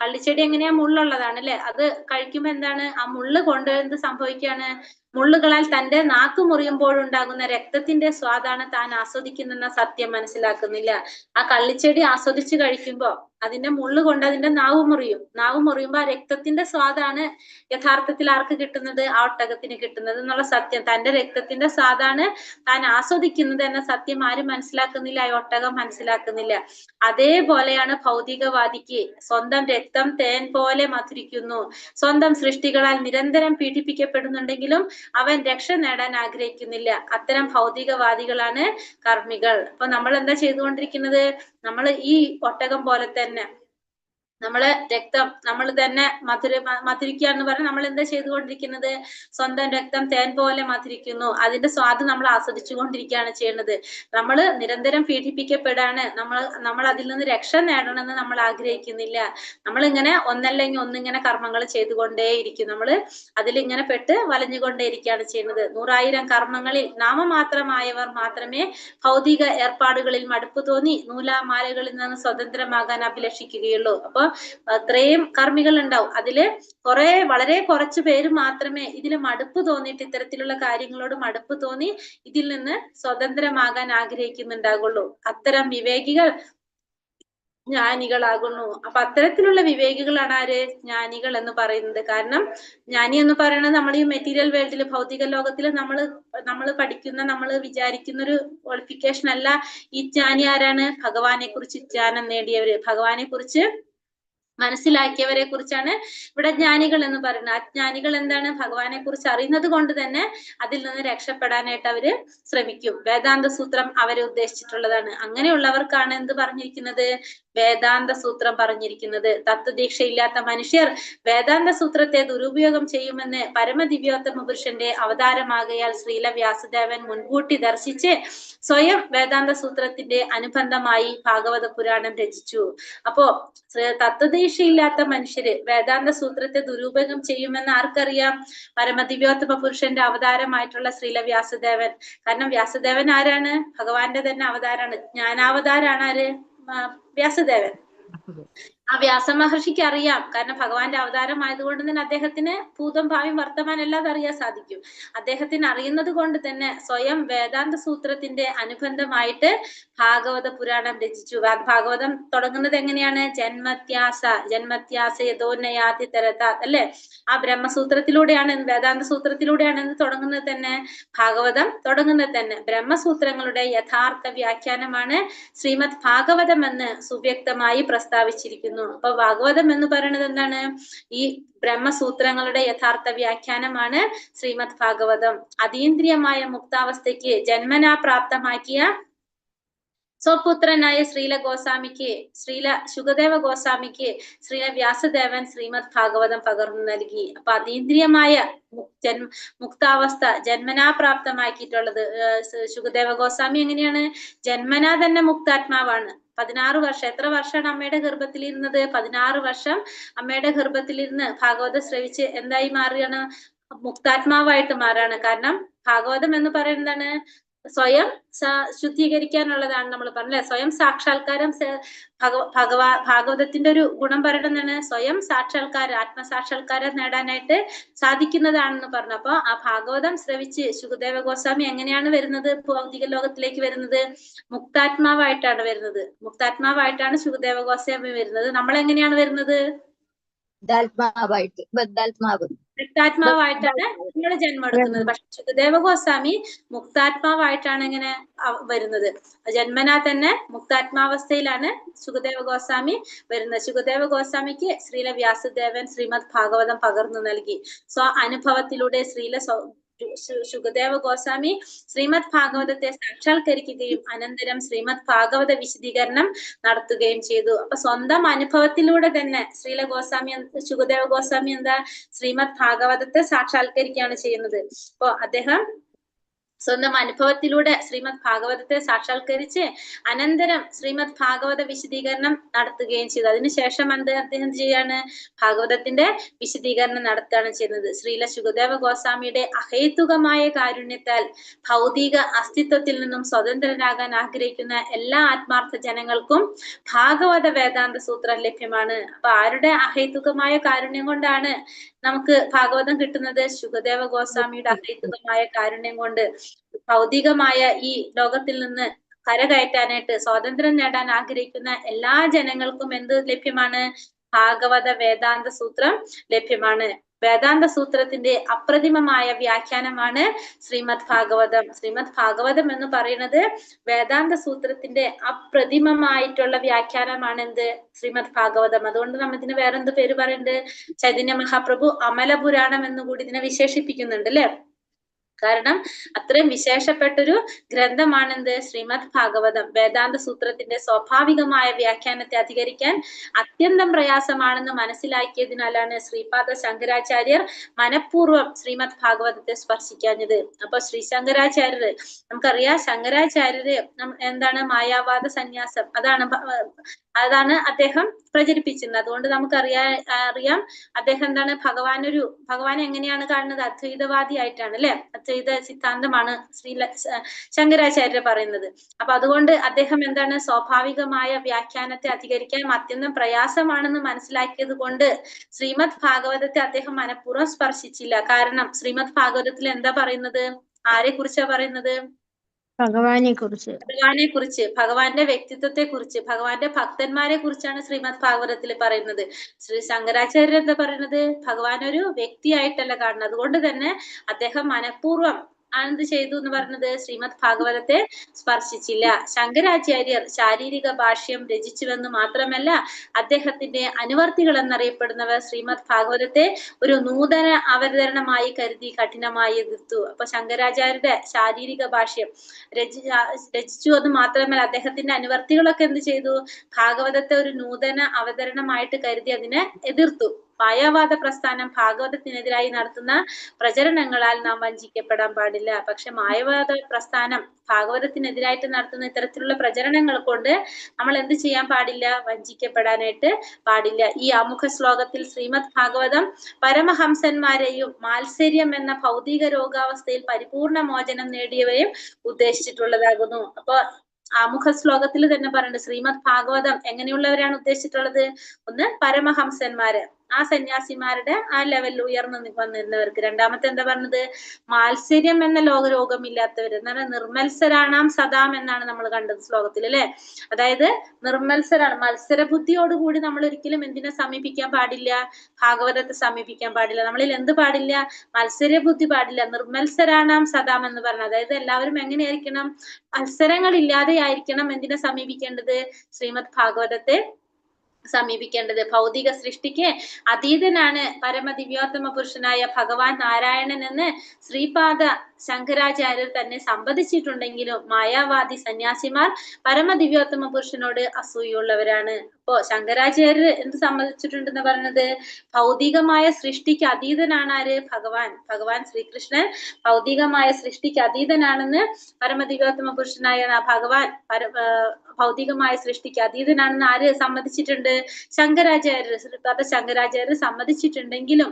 കള്ളിച്ചെടി എങ്ങനെയാ മുള്ളുള്ളതാണ് അല്ലെ, അത് കഴിക്കുമ്പോ എന്താണ്, ആ മുള്ള് കൊണ്ട് എന്ത് സംഭവിക്കാണ്, മുള്ളുകളാൽ തന്റെ നാക്ക് മുറിയുമ്പോഴുണ്ടാകുന്ന രക്തത്തിന്റെ സ്വാദാണ് താൻ ആസ്വദിക്കുന്ന സത്യം മനസ്സിലാക്കുന്നില്ല. ആ കള്ളിച്ചെടി ആസ്വദിച്ച് കഴിക്കുമ്പോ അതിന്റെ മുള്ളു കൊണ്ട് അതിന്റെ നാവ് മുറിയുമ്പോ ആ രക്തത്തിന്റെ സ്വാദാണ് യഥാർത്ഥത്തിൽ ആർക്ക് കിട്ടുന്നത്, ആ ഒട്ടകത്തിന് കിട്ടുന്നത് എന്നുള്ള സത്യം, തന്റെ രക്തത്തിന്റെ സ്വാദാണ് താൻ ആസ്വദിക്കുന്നത് എന്ന സത്യം ആരും മനസ്സിലാക്കുന്നില്ല, ആ ഒട്ടകം മനസ്സിലാക്കുന്നില്ല. അതേപോലെയാണ് ഭൗതികവാദിക്ക് സ്വന്തം രക്തം തേൻ പോലെ മധുരിക്കുന്നു, സ്വന്തം സൃഷ്ടികളാൽ നിരന്തരം പീഡിപ്പിക്കപ്പെടുന്നുണ്ടെങ്കിലും അവൻ രക്ഷ നേടാൻ ആഗ്രഹിക്കുന്നില്ല. അത്തരം ഭൗതികവാദികളാണ് കർമ്മികൾ. അപ്പൊ നമ്മൾ എന്താ ചെയ്തുകൊണ്ടിരിക്കുന്നത്, നമ്മൾ ഈ ഒട്ടകം പോലെ തന്നെ നമ്മള് രക്തം നമ്മൾ തന്നെ മധുരിക്കുക എന്ന് പറഞ്ഞാൽ നമ്മൾ എന്താ ചെയ്തുകൊണ്ടിരിക്കുന്നത്, സ്വന്തം രക്തം തേൻ പോലെ മധുരിക്കുന്നു, അതിന്റെ സ്വാദ് നമ്മൾ ആസ്വദിച്ചു കൊണ്ടിരിക്കുകയാണ് ചെയ്യുന്നത്. നമ്മൾ നിരന്തരം പീഡിപ്പിക്കപ്പെടാണ്, നമ്മൾ അതിൽ നിന്ന് രക്ഷ നേടണമെന്ന് നമ്മൾ ആഗ്രഹിക്കുന്നില്ല. നമ്മൾ ഇങ്ങനെ ഒന്നല്ലെങ്കിൽ ഒന്നിങ്ങനെ കർമ്മങ്ങൾ ചെയ്തുകൊണ്ടേയിരിക്കും, നമ്മൾ അതിലിങ്ങനെ പെട്ട് വലഞ്ഞുകൊണ്ടേയിരിക്കുകയാണ് ചെയ്യുന്നത്. 100,000 കർമ്മങ്ങളിൽ നാമമാത്രമായവർ മാത്രമേ ഭൗതിക ഏർപ്പാടുകളിൽ മടുപ്പ് തോന്നി നൂലാമാലകളിൽ നിന്ന് സ്വതന്ത്രമാകാൻ അഭിലഷിക്കുകയുള്ളൂ. അപ്പൊ അത്രയും കർമ്മികൾ ഉണ്ടാവും, അതില് വളരെ കുറച്ചു പേര് മാത്രമേ ഇതിൽ മടുപ്പ് തോന്നിയിട്ട്, ഇത്തരത്തിലുള്ള കാര്യങ്ങളോട് മടുപ്പ് തോന്നി ഇതിൽ നിന്ന് സ്വതന്ത്രമാകാൻ ആഗ്രഹിക്കുന്നുണ്ടാകുള്ളൂ. അത്തരം വിവേകികൾ ജ്ഞാനികളാകുന്നു. അപ്പൊ അത്തരത്തിലുള്ള വിവേകികളാണ് ആര്, ജ്ഞാനികൾ എന്ന് പറയുന്നത്. കാരണം ജ്ഞാനി എന്ന് പറയുന്നത് നമ്മൾ ഈ മെറ്റീരിയൽ വേൾഡിൽ, ഭൗതിക ലോകത്തിൽ നമ്മൾ പഠിക്കുന്ന, നമ്മൾ വിചാരിക്കുന്ന ഒരു ക്വാളിഫിക്കേഷൻ അല്ല. ഈ ജ്ഞാനി ആരാണ്, ഭഗവാനെ കുറിച്ച് ജ്ഞാനം നേടിയവര്, ഭഗവാനെ കുറിച്ച് മനസ്സിലാക്കിയവരെ കുറിച്ചാണ് ഇവിടെ ജ്ഞാനികൾ എന്ന് പറയുന്നത്. അജ്ഞാനികൾ എന്താണ്, ഭഗവാനെ കുറിച്ച് അറിയുന്നത് കൊണ്ട് തന്നെ അതിൽ നിന്ന് രക്ഷപ്പെടാനായിട്ട് അവര് ശ്രമിക്കും. വേദാന്ത സൂത്രം അവരെ ഉദ്ദേശിച്ചിട്ടുള്ളതാണ്. അങ്ങനെയുള്ളവർക്കാണ് എന്ത് പറഞ്ഞിരിക്കുന്നത്, വേദാന്ത സൂത്രം പറഞ്ഞിരിക്കുന്നത്. തത്വദീക്ഷയില്ലാത്ത മനുഷ്യർ വേദാന്ത സൂത്രത്തെ ദുരുപയോഗം ചെയ്യുമെന്ന് പരമദിവ്യോത്തമ പുരുഷന്റെ അവതാരമാകയാൽ ശ്രീല വ്യാസദേവൻ മുൻകൂട്ടി ദർശിച്ച് സ്വയം വേദാന്ത സൂത്രത്തിന്റെ അനുബന്ധമായി ഭാഗവത പുരാണം രചിച്ചു. അപ്പോ തത്വദീക്ഷയില്ലാത്ത മനുഷ്യര് വേദാന്ത സൂത്രത്തെ ദുരുപയോഗം ചെയ്യുമെന്ന് ആർക്കറിയാം, പരമദിവ്യോത്തമ പുരുഷന്റെ അവതാരമായിട്ടുള്ള ശ്രീല വ്യാസദേവൻ. കാരണം വ്യാസദേവൻ ആരാണ്, ഭഗവാന്റെ തന്നെ അവതാരാണ്, ജ്ഞാനാവതാരാണ് ആര്, വ്യാസദേവൻ. ആ വ്യാസ മഹർഷിക്ക് അറിയാം, കാരണം ഭഗവാന്റെ അവതാരം ആയതുകൊണ്ട് തന്നെ അദ്ദേഹത്തിന് ഭൂതം ഭാവിയും വർത്തമാനം എല്ലാം അറിയാൻ സാധിക്കും. അദ്ദേഹത്തിന് അറിയുന്നത് കൊണ്ട് തന്നെ സ്വയം വേദാന്ത സൂത്രത്തിന്റെ അനുബന്ധമായിട്ട് ഭാഗവത പുരാണം രചിച്ചു. ഭാഗവതം തുടങ്ങുന്നത് എങ്ങനെയാണ്, ജന്മത്യാസ യഥോന്നയാതി തരത അല്ലെ, ആ ബ്രഹ്മസൂത്രത്തിലൂടെയാണ്, വേദാന്ത സൂത്രത്തിലൂടെയാണ് തുടങ്ങുന്നത് തന്നെ, ഭാഗവതം തുടങ്ങുന്നത് തന്നെ. ബ്രഹ്മസൂത്രങ്ങളുടെ യഥാർത്ഥ വ്യാഖ്യാനമാണ് ശ്രീമദ് ഭാഗവതം എന്ന് സുവ്യക്തമായി പ്രസ്താവിച്ചിരിക്കുന്നു. അപ്പൊ ഭാഗവതം എന്ന് പറയുന്നത് എന്താണ്, ഈ ബ്രഹ്മസൂത്രങ്ങളുടെ യഥാർത്ഥ വ്യാഖ്യാനമാണ് ശ്രീമദ് ഭാഗവതം. അതീന്ദ്രിയമായ മുക്താവസ്ഥയ്ക്ക് ജന്മനാ പ്രാപ്തമാക്കിയ സ്വപുത്രനായ ശ്രീല ശുകദേവ ഗോസ്വാമിക്ക് ശ്രീല വ്യാസദേവൻ ശ്രീമദ് ഭാഗവതം പകർന്നു നൽകി. അപ്പൊ അതീന്ദ്രിയമായ മുക്താവസ്ഥ ജന്മനാ പ്രാപ്തമാക്കിയിട്ടുള്ളത് ശുകദേവ ഗോസ്വാമി എങ്ങനെയാണ്, ജന്മനാ തന്നെ മുക്താത്മാവാണ്. 16 വർഷം, എത്ര വർഷമാണ് അമ്മയുടെ ഗർഭത്തിലിരുന്നത്, 16 വർഷം അമ്മയുടെ ഗർഭത്തിലിരുന്ന് ഭാഗവതം ശ്രവിച്ച് എന്തായി മാറുകയാണ്, മുക്താത്മാവായിട്ട് മാറാണ്. കാരണം ഭാഗവതം എന്ന് പറയുന്നതാണ് സ്വയം ശുദ്ധീകരിക്കാനുള്ളതാണ്. നമ്മൾ പറഞ്ഞല്ലേ, സ്വയം സാക്ഷാത്കാരം. ഭാഗവതത്തിന്റെ ഒരു ഗുണം പറയുന്നതാണ് സ്വയം സാക്ഷാത്കാരം, ആത്മസാക്ഷാത്കാരം നേടാനായിട്ട് സാധിക്കുന്നതാണെന്ന് പറഞ്ഞു. അപ്പൊ ആ ഭാഗവതം ശ്രവിച്ച് ശുകദേവ ഗോസ്വാമി എങ്ങനെയാണ് വരുന്നത്, ഭൗതിക ലോകത്തിലേക്ക് വരുന്നത്, മുക്താത്മാവായിട്ടാണ് വരുന്നത്. മുക്താത്മാവായിട്ടാണ് ശുകദേവ ഗോസ്വാമി വരുന്നത്. നമ്മൾ എങ്ങനെയാണ് വരുന്നത്, മുക്താത്മാവായിട്ടാണ് നമ്മൾ ജന്മം എടുക്കുന്നത്. പക്ഷെ ശുകദേവ ഗോസ്വാമി മുക്താത്മാവായിട്ടാണ് ഇങ്ങനെ വരുന്നത്. ജന്മനാ തന്നെ മുക്താത്മാവസ്ഥയിലാണ് ശുകദേവ ഗോസ്വാമി വരുന്നത്. ശുകദേവ ഗോസ്വാമിക്ക് ശ്രീല വ്യാസദേവൻ ശ്രീമദ് ഭാഗവതം പകർന്നു നൽകി. അനുഭവത്തിലൂടെ ശുകദേവ ഗോസ്വാമി ശ്രീമദ് ഭാഗവതത്തെ സാക്ഷാത്കരിക്കുകയും അനന്തരം ശ്രീമദ് ഭാഗവത വിശദീകരണം നടത്തുകയും ചെയ്തു. അപ്പൊ സ്വന്തം അനുഭവത്തിലൂടെ തന്നെ ശുകദേവ ഗോസ്വാമി എന്താ, ശ്രീമദ് ഭാഗവതത്തെ സാക്ഷാത്കരിക്കുകയാണ് ചെയ്യുന്നത്. അപ്പൊ അദ്ദേഹം സ്വന്തം അനുഭവത്തിലൂടെ ശ്രീമദ് ഭാഗവതത്തെ സാക്ഷാത്കരിച്ച് അനന്തരം ശ്രീമദ് ഭാഗവത വിശദീകരണം നടത്തുകയും ചെയ്തു. അതിനുശേഷം അദ്ദേഹം ചെയ്യാണ് ഭാഗവതത്തിന്റെ വിശദീകരണം നടത്തുകയാണ് ചെയ്യുന്നത്. ശ്രീല ശുകദേവ ഗോസ്വാമിയുടെ അഹേതുകമായ കാരുണ്യത്താൽ ഭൗതിക അസ്തിത്വത്തിൽ നിന്നും സ്വതന്ത്രരാകാൻ ആഗ്രഹിക്കുന്ന എല്ലാ ആത്മാർത്ഥ ജനങ്ങൾക്കും ഭാഗവത വേദാന്ത സൂത്രം ലഭ്യമാണ്. അപ്പൊ ആരുടെ അഹേതുകമായ കാരുണ്യം കൊണ്ടാണ് നമുക്ക് ഭാഗവതം കിട്ടുന്നത്? ശുകദേവ ഗോസ്വാമിയുടെ അഹേതുകമായ കാരുണ്യം കൊണ്ട് ഭൗതികമായ ഈ ലോകത്തിൽ നിന്ന് കരകയറ്റാനായിട്ട് സ്വാതന്ത്ര്യം നേടാൻ ആഗ്രഹിക്കുന്ന എല്ലാ ജനങ്ങൾക്കും എന്ത് ലഭ്യമാണ്? ഭാഗവത വേദാന്ത സൂത്രം ലഭ്യമാണ്. വേദാന്ത സൂത്രത്തിന്റെ അപ്രതിമമായ വ്യാഖ്യാനമാണ് ശ്രീമദ് ഭാഗവതം. ശ്രീമദ് ഭാഗവതം എന്ന് പറയുന്നത് വേദാന്ത സൂത്രത്തിന്റെ അപ്രതിമമായിട്ടുള്ള വ്യാഖ്യാനമാണ് എന്ത്? ശ്രീമദ് ഭാഗവതം. അതുകൊണ്ട് നമ്മൾ ഇതിന് വേറെന്ത് പേര് പറയുന്നുണ്ട്? ചൈതന്യ മഹാപ്രഭു അമലപുരാണം എന്നുകൂടി ഇതിനെ വിശേഷിപ്പിക്കുന്നുണ്ട് അല്ലെ? കാരണം അത്രയും വിശേഷപ്പെട്ടൊരു ഗ്രന്ഥമാണെന്ത്? ശ്രീമദ് ഭാഗവതം. വേദാന്ത സൂത്രത്തിന്റെ സ്വാഭാവികമായ വ്യാഖ്യാനത്തെ അധികരിക്കാൻ അത്യന്തം പ്രയാസമാണെന്ന് മനസ്സിലാക്കിയതിനാലാണ് ശ്രീപാദ ശങ്കരാചാര്യർ മനഃപൂർവ്വം ശ്രീമദ് ഭാഗവതത്തെ സ്പർശിക്കാഞ്ഞത്. അപ്പൊ ശ്രീ ശങ്കരാചാര്യര്, നമുക്കറിയാം ശങ്കരാചാര്യര് എന്താണ്? മായാവാദ സന്യാസം അതാണ് അദ്ദേഹം പ്രചരിപ്പിച്ചിരുന്നത്. അതുകൊണ്ട് നമുക്കറിയാം അദ്ദേഹം എന്താണ്? ഭഗവാനെ എങ്ങനെയാണ് കാണുന്നത്? അദ്വൈതവാദി ആയിട്ടാണ് അല്ലെ? അദ്വൈത സിദ്ധാന്തമാണ് ശങ്കരാചാര്യർ പറയുന്നത്. അപ്പൊ അതുകൊണ്ട് അദ്ദേഹം എന്താണ്? സ്വാഭാവികമായ വ്യാഖ്യാനത്തെ അധികരിക്കാൻ അത്യന്തം പ്രയാസമാണെന്ന് മനസ്സിലാക്കിയത് കൊണ്ട് ശ്രീമദ് ഭാഗവതത്തെ അദ്ദേഹം മനഃപൂർവ്വം സ്പർശിച്ചില്ല. കാരണം ശ്രീമദ് ഭാഗവതത്തിൽ എന്താ പറയുന്നത്? ആരെ കുറിച്ചാ പറയുന്നത്? ഭഗവാനെ കുറിച്ച്, ഭഗവാന്റെ വ്യക്തിത്വത്തെ കുറിച്ച്, ഭഗവാന്റെ ഭക്തന്മാരെ കുറിച്ചാണ് ശ്രീമദ് ഭാഗവതത്തിൽ പറയുന്നത്. ശ്രീ ശങ്കരാചാര്യർ എന്താ പറയുന്നത്? ഭഗവാൻ ഒരു വ്യക്തിയായിട്ടല്ല കാണുന്നത്. അതുകൊണ്ട് തന്നെ അദ്ദേഹം മനഃപൂർവ്വം എന്ത് ചെയ്തു എന്ന് പറഞ്ഞത്? ശ്രീമദ് ഭാഗവതത്തെ സ്പർശിച്ചില്ല. ശങ്കരാചാര്യർ ശാരീരിക ഭാഷ്യം രചിച്ചുവെന്ന് മാത്രമല്ല, അദ്ദേഹത്തിന്റെ അനുവർത്തികൾ എന്നറിയപ്പെടുന്നവർ ശ്രീമദ് ഭാഗവതത്തെ ഒരു നൂതന അവതരണമായി കരുതി കഠിനമായി എതിർത്തു. അപ്പൊ ശങ്കരാചാര്യരുടെ ശാരീരിക ഭാഷ്യം രചിച്ചു എന്ന് മാത്രമല്ല, അദ്ദേഹത്തിന്റെ അനുവർത്തികളൊക്കെ എന്ത് ചെയ്തു? ഭാഗവതത്തെ ഒരു നൂതന അവതരണമായിട്ട് കരുതി അതിനെ എതിർത്തു. മായാവാദ പ്രസ്ഥാനം ഭാഗവതത്തിനെതിരായി നടത്തുന്ന പ്രചരണങ്ങളാൽ നാം വഞ്ചിക്കപ്പെടാൻ പാടില്ല. പക്ഷെ മായാവാദ പ്രസ്ഥാനം ഭാഗവതത്തിനെതിരായിട്ട് നടത്തുന്ന ഇത്തരത്തിലുള്ള പ്രചരണങ്ങൾ കൊണ്ട് നമ്മൾ എന്ത് ചെയ്യാൻ പാടില്ല? വഞ്ചിക്കപ്പെടാനായിട്ട് പാടില്ല. ഈ ആമുഖ ശ്ലോകത്തിൽ ശ്രീമദ് ഭാഗവതം പരമഹംസന്മാരെയും മാത്സര്യം എന്ന ഭൗതിക രോഗാവസ്ഥയിൽ പരിപൂർണ മോചനം നേടിയവരെയും ഉദ്ദേശിച്ചിട്ടുള്ളതാകുന്നു. അപ്പൊ ആമുഖ ശ്ലോകത്തിൽ തന്നെ പറയുന്നുണ്ട് ശ്രീമദ് ഭാഗവതം എങ്ങനെയുള്ളവരാണ് ഉദ്ദേശിച്ചിട്ടുള്ളത്? ഒന്ന് പരമഹംസന്മാര്, ആ സന്യാസിമാരുടെ ആ ലെവലിൽ ഉയർന്നു വന്നിരുന്നവർക്ക്. രണ്ടാമത്തെ എന്താ പറഞ്ഞത്? മാത്സര്യം എന്ന രോഗമില്ലാത്തവര്, എന്താണ്? നിർമ്മത്സരാണാം സദാം എന്നാണ് നമ്മൾ കണ്ടത് ശ്ലോകത്തിൽ അല്ലെ? അതായത് നിർമ്മത്സരാണ്, മത്സരബുദ്ധിയോടുകൂടി നമ്മൾ ഒരിക്കലും എന്തിനെ സമീപിക്കാൻ പാടില്ല? ഭാഗവതത്തെ സമീപിക്കാൻ പാടില്ല. നമ്മളിൽ എന്ത് പാടില്ല? മത്സരബുദ്ധി പാടില്ല. നിർമ്മത്സരാണാം സദാം എന്ന് പറഞ്ഞത്, അതായത് എല്ലാവരും എങ്ങനെയായിരിക്കണം? മത്സരങ്ങളില്ലാതെ ആയിരിക്കണം എന്തിനെ സമീപിക്കേണ്ടത്? ശ്രീമദ് ഭാഗവതത്തെ സമീപിക്കേണ്ടത്. ഭൗതിക സൃഷ്ടിക്ക് അതീതനാണ് പരമദിവ്യോത്തമ പുരുഷനായ ഭഗവാൻ നാരായണൻ എന്ന് ശ്രീപാദ ശങ്കരാചാര്യർ തന്നെ സംവദിച്ചിട്ടുണ്ടെങ്കിലും മായാവാദി സന്യാസിമാർ പരമദിവ്യോത്തമ പുരുഷനോട് അസൂയുള്ളവരാണ്. അപ്പോ ശങ്കരാചാര്യർ എന്ത് സമ്മതിച്ചിട്ടുണ്ടെന്ന് പറയുന്നത്? ഭൗതികമായ സൃഷ്ടിക്ക് അതീതനാണ് ആര്? ഭഗവാൻ ശ്രീകൃഷ്ണൻ ഭൗതികമായ സൃഷ്ടിക്ക് അതീതനാണെന്ന് പരമദിവ്യോത്തമ പുരുഷനായ ഭഗവാൻ ഭൗതികമായ സൃഷ്ടിക്ക് അതീതനാണെന്ന് ആര് സമ്മതിച്ചിട്ടുണ്ട്? ശങ്കരാചാര്യർ സമ്മതിച്ചിട്ടുണ്ടെങ്കിലും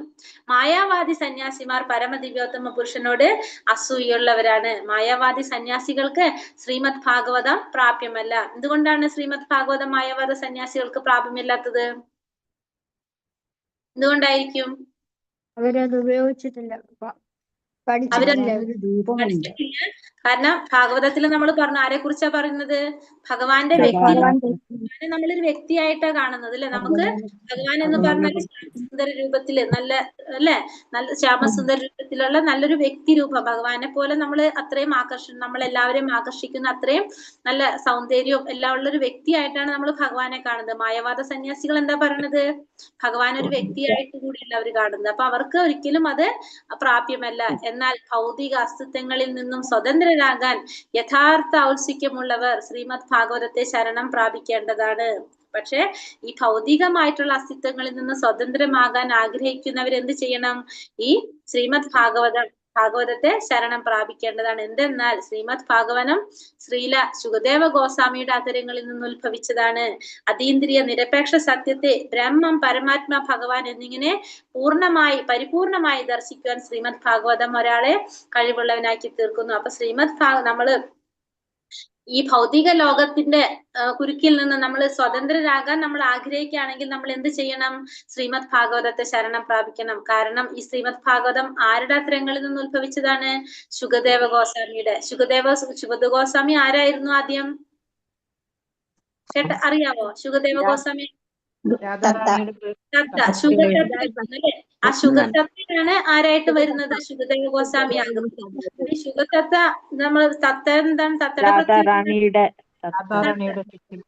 മായാവാദി സന്യാസിമാർ പരമദിവ്യോത്തമ പുരുഷനോട് അസൂയുള്ളവരാണ്. മായാവാദി സന്യാസികൾക്ക് ശ്രീമദ് ഭാഗവതം പ്രാപ്യമല്ല. എന്തുകൊണ്ടാണ് ശ്രീമദ് ഭാഗവതം മായാവാദ സന്യാസികൾക്ക് പ്രാപ്യമില്ലാത്തത്? എന്തുകൊണ്ടായിരിക്കും? അവരത് ഉപയോഗിച്ചിട്ടില്ല, പഠിച്ചിട്ടില്ല. കാരണം ഭാഗവതത്തിൽ നമ്മൾ പറഞ്ഞു, ആരെ കുറിച്ചാ പറയുന്നത്? ഭഗവാന്റെ വ്യക്തി. ഭഗവാനെ നമ്മളൊരു വ്യക്തിയായിട്ടാ കാണുന്നത് അല്ലെ? നമുക്ക് ഭഗവാൻ എന്ന് പറഞ്ഞാൽ ശ്യാമസുന്ദര രൂപത്തില് നല്ല അല്ലെ, നല്ല ശ്യാമസുന്ദര രൂപത്തിലുള്ള നല്ലൊരു വ്യക്തി രൂപം. ഭഗവാനെ പോലെ നമ്മൾ അത്രയും നമ്മളെല്ലാവരെയും ആകർഷിക്കുന്ന അത്രയും നല്ല സൗന്ദര്യവും എല്ലാം ഉള്ള ഒരു വ്യക്തിയായിട്ടാണ് നമ്മൾ ഭഗവാനെ കാണുന്നത്. മായവാദ സന്യാസികൾ എന്താ പറയുന്നത്? ഭഗവാൻ ഒരു വ്യക്തിയായിട്ട് കൂടിയല്ല അവർ കാണുന്നത്. അപ്പൊ അവർക്ക് ഒരിക്കലും അത് പ്രാപ്യമല്ല. എന്നാൽ ഭൗതിക അസ്തിത്വങ്ങളിൽ നിന്നും സ്വതന്ത്രരാകാൻ യഥാർത്ഥ ഔത്സുക്യമുള്ളവർ ശ്രീമദ് ഭാഗവതത്തെ ശരണം പ്രാപിക്കേണ്ടതാണ്. പക്ഷെ ഈ ഭൗതികമായിട്ടുള്ള അസ്തിത്വങ്ങളിൽ നിന്ന് സ്വതന്ത്രമാകാൻ ആഗ്രഹിക്കുന്നവർ എന്ത് ചെയ്യണം? ഈ ശ്രീമദ് ഭാഗവതം ഭാഗവതത്തെ ശരണം പ്രാപിക്കേണ്ടതാണ്. എന്തെന്നാൽ ശ്രീമദ് ഭാഗവനം ശ്രീല ശുകദേവ ഗോസ്വാമിയുടെ ആദരങ്ങളിൽ നിന്ന് ഉത്ഭവിച്ചതാണ്. അതീന്ദ്രിയ നിരപേക്ഷ സത്യത്തെ ബ്രഹ്മം, പരമാത്മ, ഭഗവാൻ എന്നിങ്ങനെ പരിപൂർണമായി ദർശിക്കുവാൻ ശ്രീമദ് ഭാഗവതം ഒരാളെ കഴിവുള്ളവനാക്കി തീർക്കുന്നു. അപ്പൊ നമ്മള് ഈ ഭൗതിക ലോകത്തിന്റെ കുരുക്കിൽ നിന്ന് നമ്മൾ സ്വതന്ത്രരാകാൻ നമ്മൾ ആഗ്രഹിക്കുകയാണെങ്കിൽ നമ്മൾ എന്ത് ചെയ്യണം? ശ്രീമദ് ഭാഗവതത്തെ ശരണം പ്രാപിക്കണം. കാരണം ഈ ശ്രീമദ് ഭാഗവതം ആരുടെ അത്തരങ്ങളിൽ നിന്ന് ഉത്ഭവിച്ചതാണ്? ശുകദേവ ഗോസ്വാമിയുടെ. ശുകദേവ ഗോസ്വാമി ആരായിരുന്നു ആദ്യം? അറിയാവോ ശുകദേവ ഗോസ്വാമി? ശുഗതത്വ. ആ ശുഗതത്വയാണ് ആരായിട്ട് വരുന്നത്? ശുകദേവ ഗോസ്വാമി ആകുന്നത്. ഈ ശുഗതത്വ നമ്മൾ തത്ത എന്താണ്?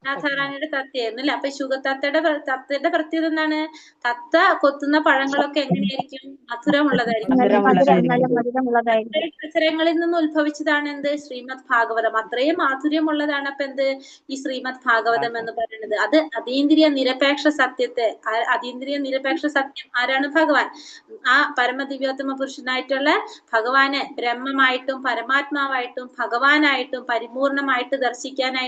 രാധാറാണിയുടെ തത്തയായിരുന്നു അല്ലെ? അപ്പൊ തത്തയുടെ പ്രത്യേകത എന്താണ്? തത്ത കൊത്തുന്ന പഴങ്ങളൊക്കെ എങ്ങനെയായിരിക്കും? മധുരമുള്ളതായിരിക്കും. അക്ഷരങ്ങളിൽ നിന്ന് ഉത്ഭവിച്ചതാണ് എന്ത്? ശ്രീമദ് ഭാഗവതം. അത്രയും മാധുര്യമുള്ളതാണ് അപ്പൊ എന്ത്? ഈ ശ്രീമദ് ഭാഗവതം എന്ന് പറയുന്നത്. അത് അതീന്ദ്രിയ നിരപേക്ഷ സത്യം ആരാണ്? ഭഗവാൻ. ആ പരമദിവ്യോത്തമ പുരുഷനായിട്ടുള്ള ഭഗവാനെ ബ്രഹ്മമായിട്ടും പരമാത്മാവായിട്ടും ഭഗവാനായിട്ടും പരിപൂർണമായിട്ട് ദർശിക്കാനായിട്ട്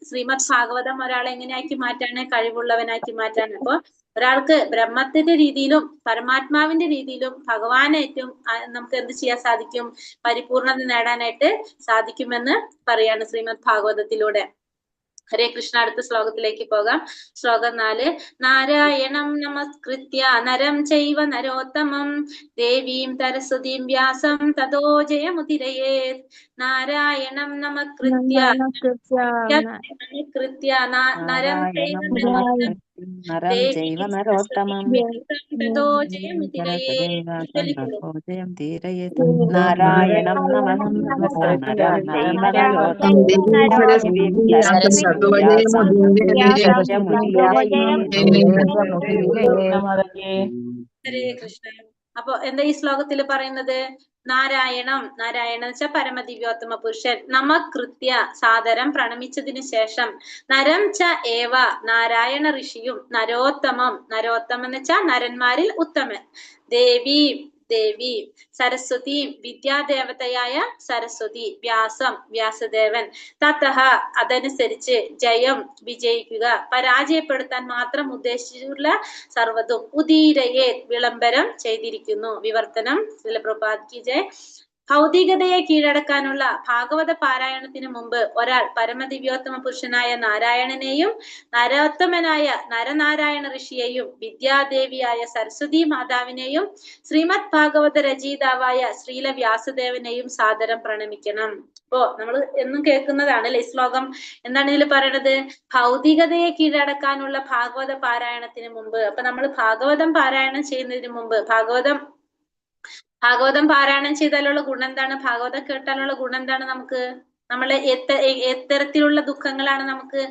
ശ്രീമദ് ഭാഗവതം ഒരാളെ എങ്ങനെയാക്കി മാറ്റാണ്? കഴിവുള്ളവനാക്കി മാറ്റാണ്. അപ്പൊ ഒരാൾക്ക് ബ്രഹ്മത്തിന്റെ രീതിയിലും പരമാത്മാവിന്റെ രീതിയിലും ഭഗവാനായിട്ടും നമുക്ക് എന്ത് ചെയ്യാൻ സാധിക്കും? പരിപൂർണത നേടാനായിട്ട് സാധിക്കുമെന്ന് പറയാണ് ശ്രീമദ് ഭാഗവതത്തിലൂടെ. ഹരേ കൃഷ്ണ. അടുത്ത ശ്ലോകത്തിലേക്ക് പോകാം. ശ്ലോകം 4. നാരായണം നമസ്കൃത്യ നരം ചൈവ നരോത്തമം ദേവീം സരസ്വതീം വ്യാസം തതോ ജയമുദിരയേത്. നാരായണം നമസ്കൃത്യ നരം ചൈവ നരോത്തമം തതോ ജയമുദിരയേത്. നാരായണം ഹരേ കൃഷ്ണ. അപ്പൊ എന്താ ഈ ശ്ലോകത്തിൽ പറയുന്നത്? നാരായണം എന്ന് വെച്ചാൽ പരമദിവ്യോത്തമ പുരുഷൻ. നമകൃത്യ സാദരം പ്രണമിച്ചതിനു ശേഷം നരം ച ഏവ നാരായണ ഋഷിയും നരോത്തമം എന്ന് വെച്ചാൽ നരന്മാരിൽ ഉത്തമൻ ദേവി സരസ്വതി വിദ്യാദേവതയായ സരസ്വതി വ്യാസദേവൻ തതഹ അതനുസരിച്ച് ജയം വിജയിക്കുക പരാജയപ്പെടുത്താൻ മാത്രം ഉദ്ദേശിച്ചുള്ള സർവ്വതും ഉദീരയെ വിളംബരം ചെയ്തിരിക്കുന്നു. വിവർത്തനം ശ്രീല പ്രഭുപാദ് കി ജയ്. ഭൗതികതയെ കീഴടക്കാനുള്ള ഭാഗവത പാരായണത്തിന് മുമ്പ് ഒരാൾ പരമദിവ്യോത്തമ പുരുഷനായ നാരായണനെയും നരോത്തമനായ നരനാരായണ ഋഷിയെയും വിദ്യാദേവിയായ സരസ്വതി മാതാവിനെയും ശ്രീമദ് ഭാഗവത രചയിതാവായ ശ്രീല വ്യാസദേവനെയും സാദരം പ്രണമിക്കണം. അപ്പോ നമ്മൾ എന്നും കേൾക്കുന്നതാണ് അല്ലെ ഈ ശ്ലോകം. എന്താണ് ഇതിൽ പറയണത്? ഭൗതികതയെ കീഴടക്കാനുള്ള ഭാഗവത പാരായണത്തിന് മുമ്പ്. അപ്പൊ നമ്മൾ ഭാഗവതം പാരായണം ചെയ്യുന്നതിന് മുമ്പ് ഭാഗവതം പാരായണം ചെയ്താലുള്ള ഗുണം എന്താണ്? ഭാഗവതം കേട്ടാലുള്ള ഗുണം എന്താണ്? നമുക്ക് നമ്മളെ എത്തരത്തിലുള്ള ദുഃഖങ്ങളാണ് നമുക്ക്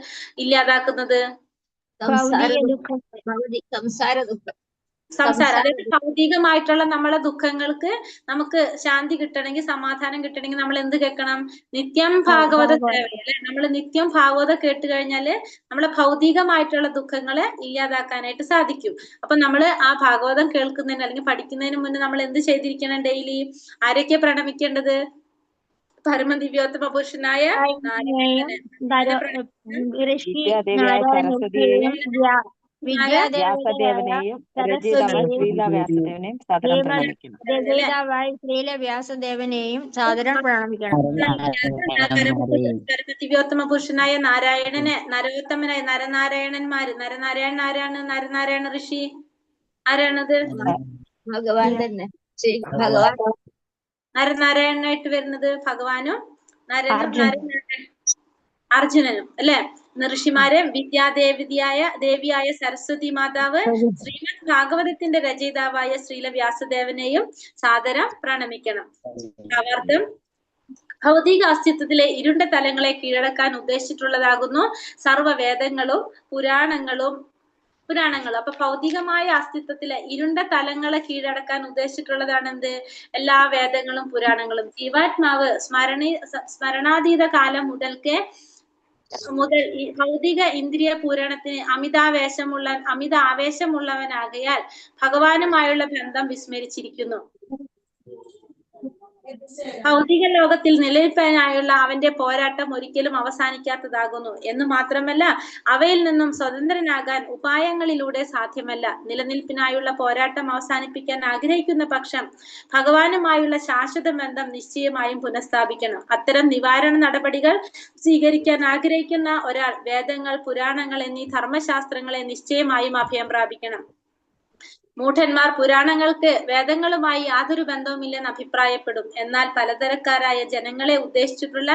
ഇല്ലാതാക്കുന്നത്? സംസാരം. അതായത് ഭൗതികമായിട്ടുള്ള നമ്മളെ ദുഃഖങ്ങൾക്ക് നമുക്ക് ശാന്തി കിട്ടണമെങ്കിൽ സമാധാനം കിട്ടണമെങ്കിൽ നമ്മൾ എന്ത് കേൾക്കണം? നിത്യം ഭാഗവത സേവ അല്ലെ? നമ്മൾ നിത്യം ഭാഗവതം കേട്ട് കഴിഞ്ഞാല് നമ്മളെ ഭൗതികമായിട്ടുള്ള ദുഃഖങ്ങളെ ഇല്ലാതാക്കാനായിട്ട് സാധിക്കും. അപ്പൊ നമ്മള് ആ ഭാഗവതം കേൾക്കുന്നതിന് അല്ലെങ്കിൽ പഠിക്കുന്നതിന് മുന്നേ നമ്മൾ എന്ത് ചെയ്തിരിക്കണം? ഡെയിലി ആരൊക്കെ പ്രണമിക്കേണ്ടത്? പരമദിവ്യോത്തമ പുരുഷനായ വ്യാസദേവനെയും വ്യാസദേവനെയും സാദരം പ്രണമിക്കണം. ദിവ്യോത്തമ പുരുഷനായ നാരായണനെ നരോത്തമനായ നരനാരായണൻ ആരാണ്? നരനാരായണ ഋഷി ആരാണത്? ഭഗവാൻ തന്നെ. നരനാരായണനായിട്ട് വരുന്നത് ഭഗവാനും അർജുനനും അല്ലെ? ഋഷിമാരെ ദേവിയായ സരസ്വതി മാതാവ് ശ്രീമദ് ഭാഗവതത്തിന്റെ രചയിതാവായ ശ്രീല വ്യാസദേവനെയും സാദരം പ്രണമിക്കണം. ഭാവാർത്ഥം: ഭൗതിക അസ്തിത്വത്തിലെ ഇരുണ്ട തലങ്ങളെ കീഴടക്കാൻ ഉദ്ദേശിച്ചിട്ടുള്ളതാകുന്നു സർവ്വവേദങ്ങളും പുരാണങ്ങളും. അപ്പൊ ഭൗതികമായ അസ്തിത്വത്തിലെ ഇരുണ്ട തലങ്ങളെ കീഴടക്കാൻ ഉദ്ദേശിച്ചിട്ടുള്ളതാണ് എന്ത്? എല്ലാ വേദങ്ങളും പുരാണങ്ങളും. ജീവാത്മാവ് സ്മരണാതീത കാലം മുതൽ ഈ ഭൗതിക ഇന്ദ്രിയ പൂരണത്തിന് അമിത ആവേശമുള്ളവനാകയാൽ ഭഗവാനുമായുള്ള ബന്ധം വിസ്മരിച്ചിരിക്കുന്നു. ഭൗതിക ലോകത്തിൽ നിലനിൽപ്പാനായുള്ള അവന്റെ പോരാട്ടം ഒരിക്കലും അവസാനിക്കാത്തതാകുന്നു എന്ന് മാത്രമല്ല അവയിൽ നിന്നും സ്വതന്ത്രനാകാൻ ഉപായങ്ങളിലൂടെ സാധ്യമല്ല. നിലനിൽപ്പിനായുള്ള പോരാട്ടം അവസാനിപ്പിക്കാൻ ആഗ്രഹിക്കുന്ന പക്ഷം ഭഗവാനുമായുള്ള ശാശ്വത ബന്ധം നിശ്ചയമായും പുനഃസ്ഥാപിക്കണം. അത്തരം നിവാരണ നടപടികൾ സ്വീകരിക്കാൻ ആഗ്രഹിക്കുന്ന ഒരാൾ വേദങ്ങൾ, പുരാണങ്ങൾ എന്നീ ധർമ്മശാസ്ത്രങ്ങളെ നിശ്ചയമായും അഭയം പ്രാപിക്കണം. മൂഢന്മാർ പുരാണങ്ങൾക്ക് വേദങ്ങളുമായി യാതൊരു ബന്ധവുമില്ലെന്ന് അഭിപ്രായപ്പെടും. എന്നാൽ പലതരക്കാരായ ജനങ്ങളെ ഉദ്ദേശിച്ചിട്ടുള്ള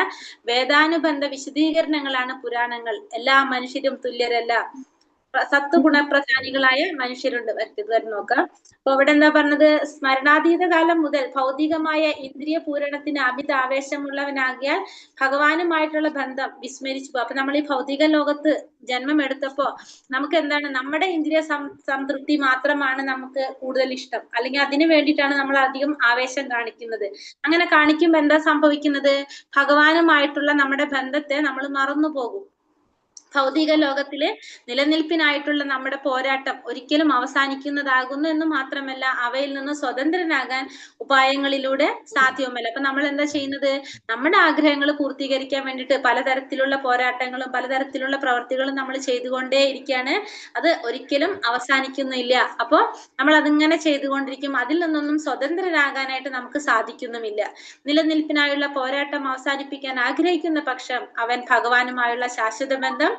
വേദാനുബന്ധ വിശദീകരണങ്ങളാണ് പുരാണങ്ങൾ. എല്ലാ മനുഷ്യരും തുല്യരല്ല, സത്വഗുണപ്രധാനികളായ മനുഷ്യരുണ്ട്. നോക്കാം. അപ്പൊ അവിടെ എന്താ പറഞ്ഞത്? സ്മരണാതീത കാലം മുതൽ ഭൗതികമായ ഇന്ദ്രിയ പൂരണത്തിന് അമിത ആവേശമുള്ളവനാകിയാൽ ഭഗവാനുമായിട്ടുള്ള ബന്ധം വിസ്മരിച്ചു പോകും. അപ്പൊ നമ്മൾ ഈ ഭൗതിക ലോകത്ത് ജന്മം എടുത്തപ്പോ നമുക്ക് എന്താണ്, നമ്മുടെ ഇന്ദ്രിയ സംതൃപ്തി മാത്രമാണ് നമുക്ക് കൂടുതൽ ഇഷ്ടം, അല്ലെങ്കിൽ അതിനു വേണ്ടിയിട്ടാണ് നമ്മൾ അധികം ആവേശം കാണിക്കുന്നത്. അങ്ങനെ കാണിക്കുമ്പോ എന്താ സംഭവിക്കുന്നത്? ഭഗവാനുമായിട്ടുള്ള നമ്മുടെ ബന്ധത്തെ നമ്മൾ മറന്നു പോകും. ഭൗതിക ലോകത്തില് നിലനിൽപ്പിനായിട്ടുള്ള നമ്മുടെ പോരാട്ടം ഒരിക്കലും അവസാനിക്കുന്നതാകുന്നു എന്ന് മാത്രമല്ല അവയിൽ നിന്ന് സ്വതന്ത്രനാകാൻ ഉപായങ്ങളിലൂടെ സാധ്യവുമല്ല. അപ്പൊ നമ്മൾ എന്താ ചെയ്യുന്നത്? നമ്മുടെ ആഗ്രഹങ്ങൾ പൂർത്തീകരിക്കാൻ വേണ്ടിയിട്ട് പലതരത്തിലുള്ള പോരാട്ടങ്ങളും പലതരത്തിലുള്ള പ്രവർത്തികളും നമ്മൾ ചെയ്തുകൊണ്ടേ ഇരിക്കുകയാണ്. അത് ഒരിക്കലും അവസാനിക്കുന്നില്ല. അപ്പോ നമ്മൾ അതിങ്ങനെ ചെയ്തുകൊണ്ടിരിക്കും. അതിൽ നിന്നൊന്നും സ്വതന്ത്രരാകാനായിട്ട് നമുക്ക് സാധിക്കുന്നുമില്ല. നിലനിൽപ്പിനായുള്ള പോരാട്ടം അവസാനിപ്പിക്കാൻ ആഗ്രഹിക്കുന്ന പക്ഷം അവൻ ഭഗവാനുമായുള്ള ശാശ്വത ബന്ധം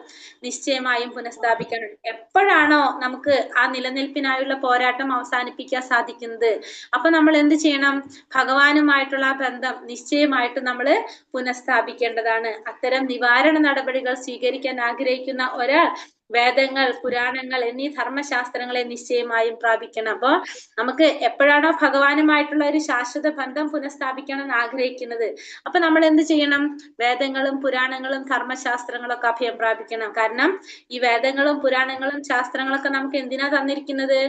നിശ്ചയമായും പുനഃസ്ഥാപിക്കണം. എപ്പോഴാണോ നമുക്ക് ആ നിലനിൽപ്പിനായുള്ള പോരാട്ടം അവസാനിപ്പിക്കാൻ സാധിക്കുന്നത്, അപ്പൊ നമ്മൾ എന്ത് ചെയ്യണം? ഭഗവാനുമായിട്ടുള്ള ആ ബന്ധം നിശ്ചയമായിട്ടും നമ്മൾ പുനഃസ്ഥാപിക്കേണ്ടതാണ്. അത്തരം നിവാരണ നടപടികൾ സ്വീകരിക്കാൻ ആഗ്രഹിക്കുന്ന ഒരാൾ വേദങ്ങൾ, പുരാണങ്ങൾ എന്നീ ധർമ്മശാസ്ത്രങ്ങളെ നിശ്ചയമായും പ്രാപിക്കണം. അപ്പൊ നമുക്ക് എപ്പോഴാണോ ഭഗവാനുമായിട്ടുള്ള ഒരു ശാശ്വത ബന്ധം പുനഃസ്ഥാപിക്കണം എന്ന് ആഗ്രഹിക്കുന്നത്, അപ്പൊ നമ്മൾ എന്ത് ചെയ്യണം? വേദങ്ങളും പുരാണങ്ങളും ധർമ്മശാസ്ത്രങ്ങളും ഒക്കെ അഭയം പ്രാപിക്കണം. കാരണം ഈ വേദങ്ങളും പുരാണങ്ങളും ശാസ്ത്രങ്ങളൊക്കെ നമുക്ക് എന്തിനാ തന്നിരിക്കുന്നത്?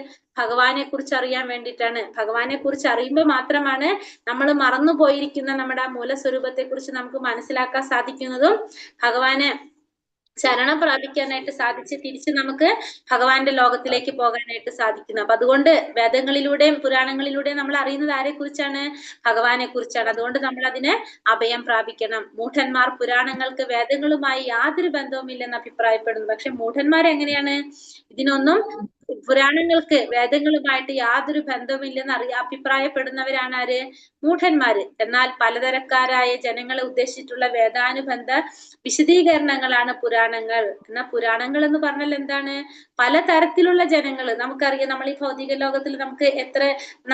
ഭഗവാനെ കുറിച്ച് അറിയാൻ വേണ്ടിയിട്ടാണ്. ഭഗവാനെ കുറിച്ച് അറിയുമ്പോൾ മാത്രമാണ് നമ്മൾ മറന്നു പോയിരിക്കുന്ന നമ്മുടെ ആ മൂലസ്വരൂപത്തെ കുറിച്ച് നമുക്ക് മനസ്സിലാക്കാൻ സാധിക്കുന്നതും ഭഗവാനെ ശരണം പ്രാപിക്കാനായിട്ട് സാധിച്ച് തിരിച്ച് നമുക്ക് ഭഗവാന്റെ ലോകത്തിലേക്ക് പോകാനായിട്ട് സാധിക്കുന്നു. അപ്പൊ അതുകൊണ്ട് വേദങ്ങളിലൂടെയും പുരാണങ്ങളിലൂടെയും നമ്മൾ അറിയുന്നത് ആരെ കുറിച്ചാണ്? ഭഗവാനെ കുറിച്ചാണ്. അതുകൊണ്ട് നമ്മൾ അതിനെ അഭയം പ്രാപിക്കണം. മൂഢന്മാർ പുരാണങ്ങൾക്ക് വേദങ്ങളുമായി യാതൊരു ബന്ധവുമില്ലെന്ന് അഭിപ്രായപ്പെടുന്നു. പക്ഷെ മൂഢന്മാർ എങ്ങനെയാണ്? ഇതിനൊന്നും പുരാണങ്ങൾക്ക് വേദങ്ങളുമായിട്ട് യാതൊരു ബന്ധവുമില്ലെന്ന് അഭിപ്രായപ്പെടുന്നവരാണ് ആര്? മൂഢന്മാര്. എന്നാൽ പലതരക്കാരായ ജനങ്ങളെ ഉദ്ദേശിച്ചിട്ടുള്ള വേദാനുബന്ധ വിശദീകരണങ്ങളാണ് പുരാണങ്ങൾ. എന്നാൽ പുരാണങ്ങൾ എന്ന് പറഞ്ഞാൽ എന്താണ്? പലതരത്തിലുള്ള ജനങ്ങള് നമുക്കറിയാം. നമ്മൾ ഈ ഭൗതിക ലോകത്തിൽ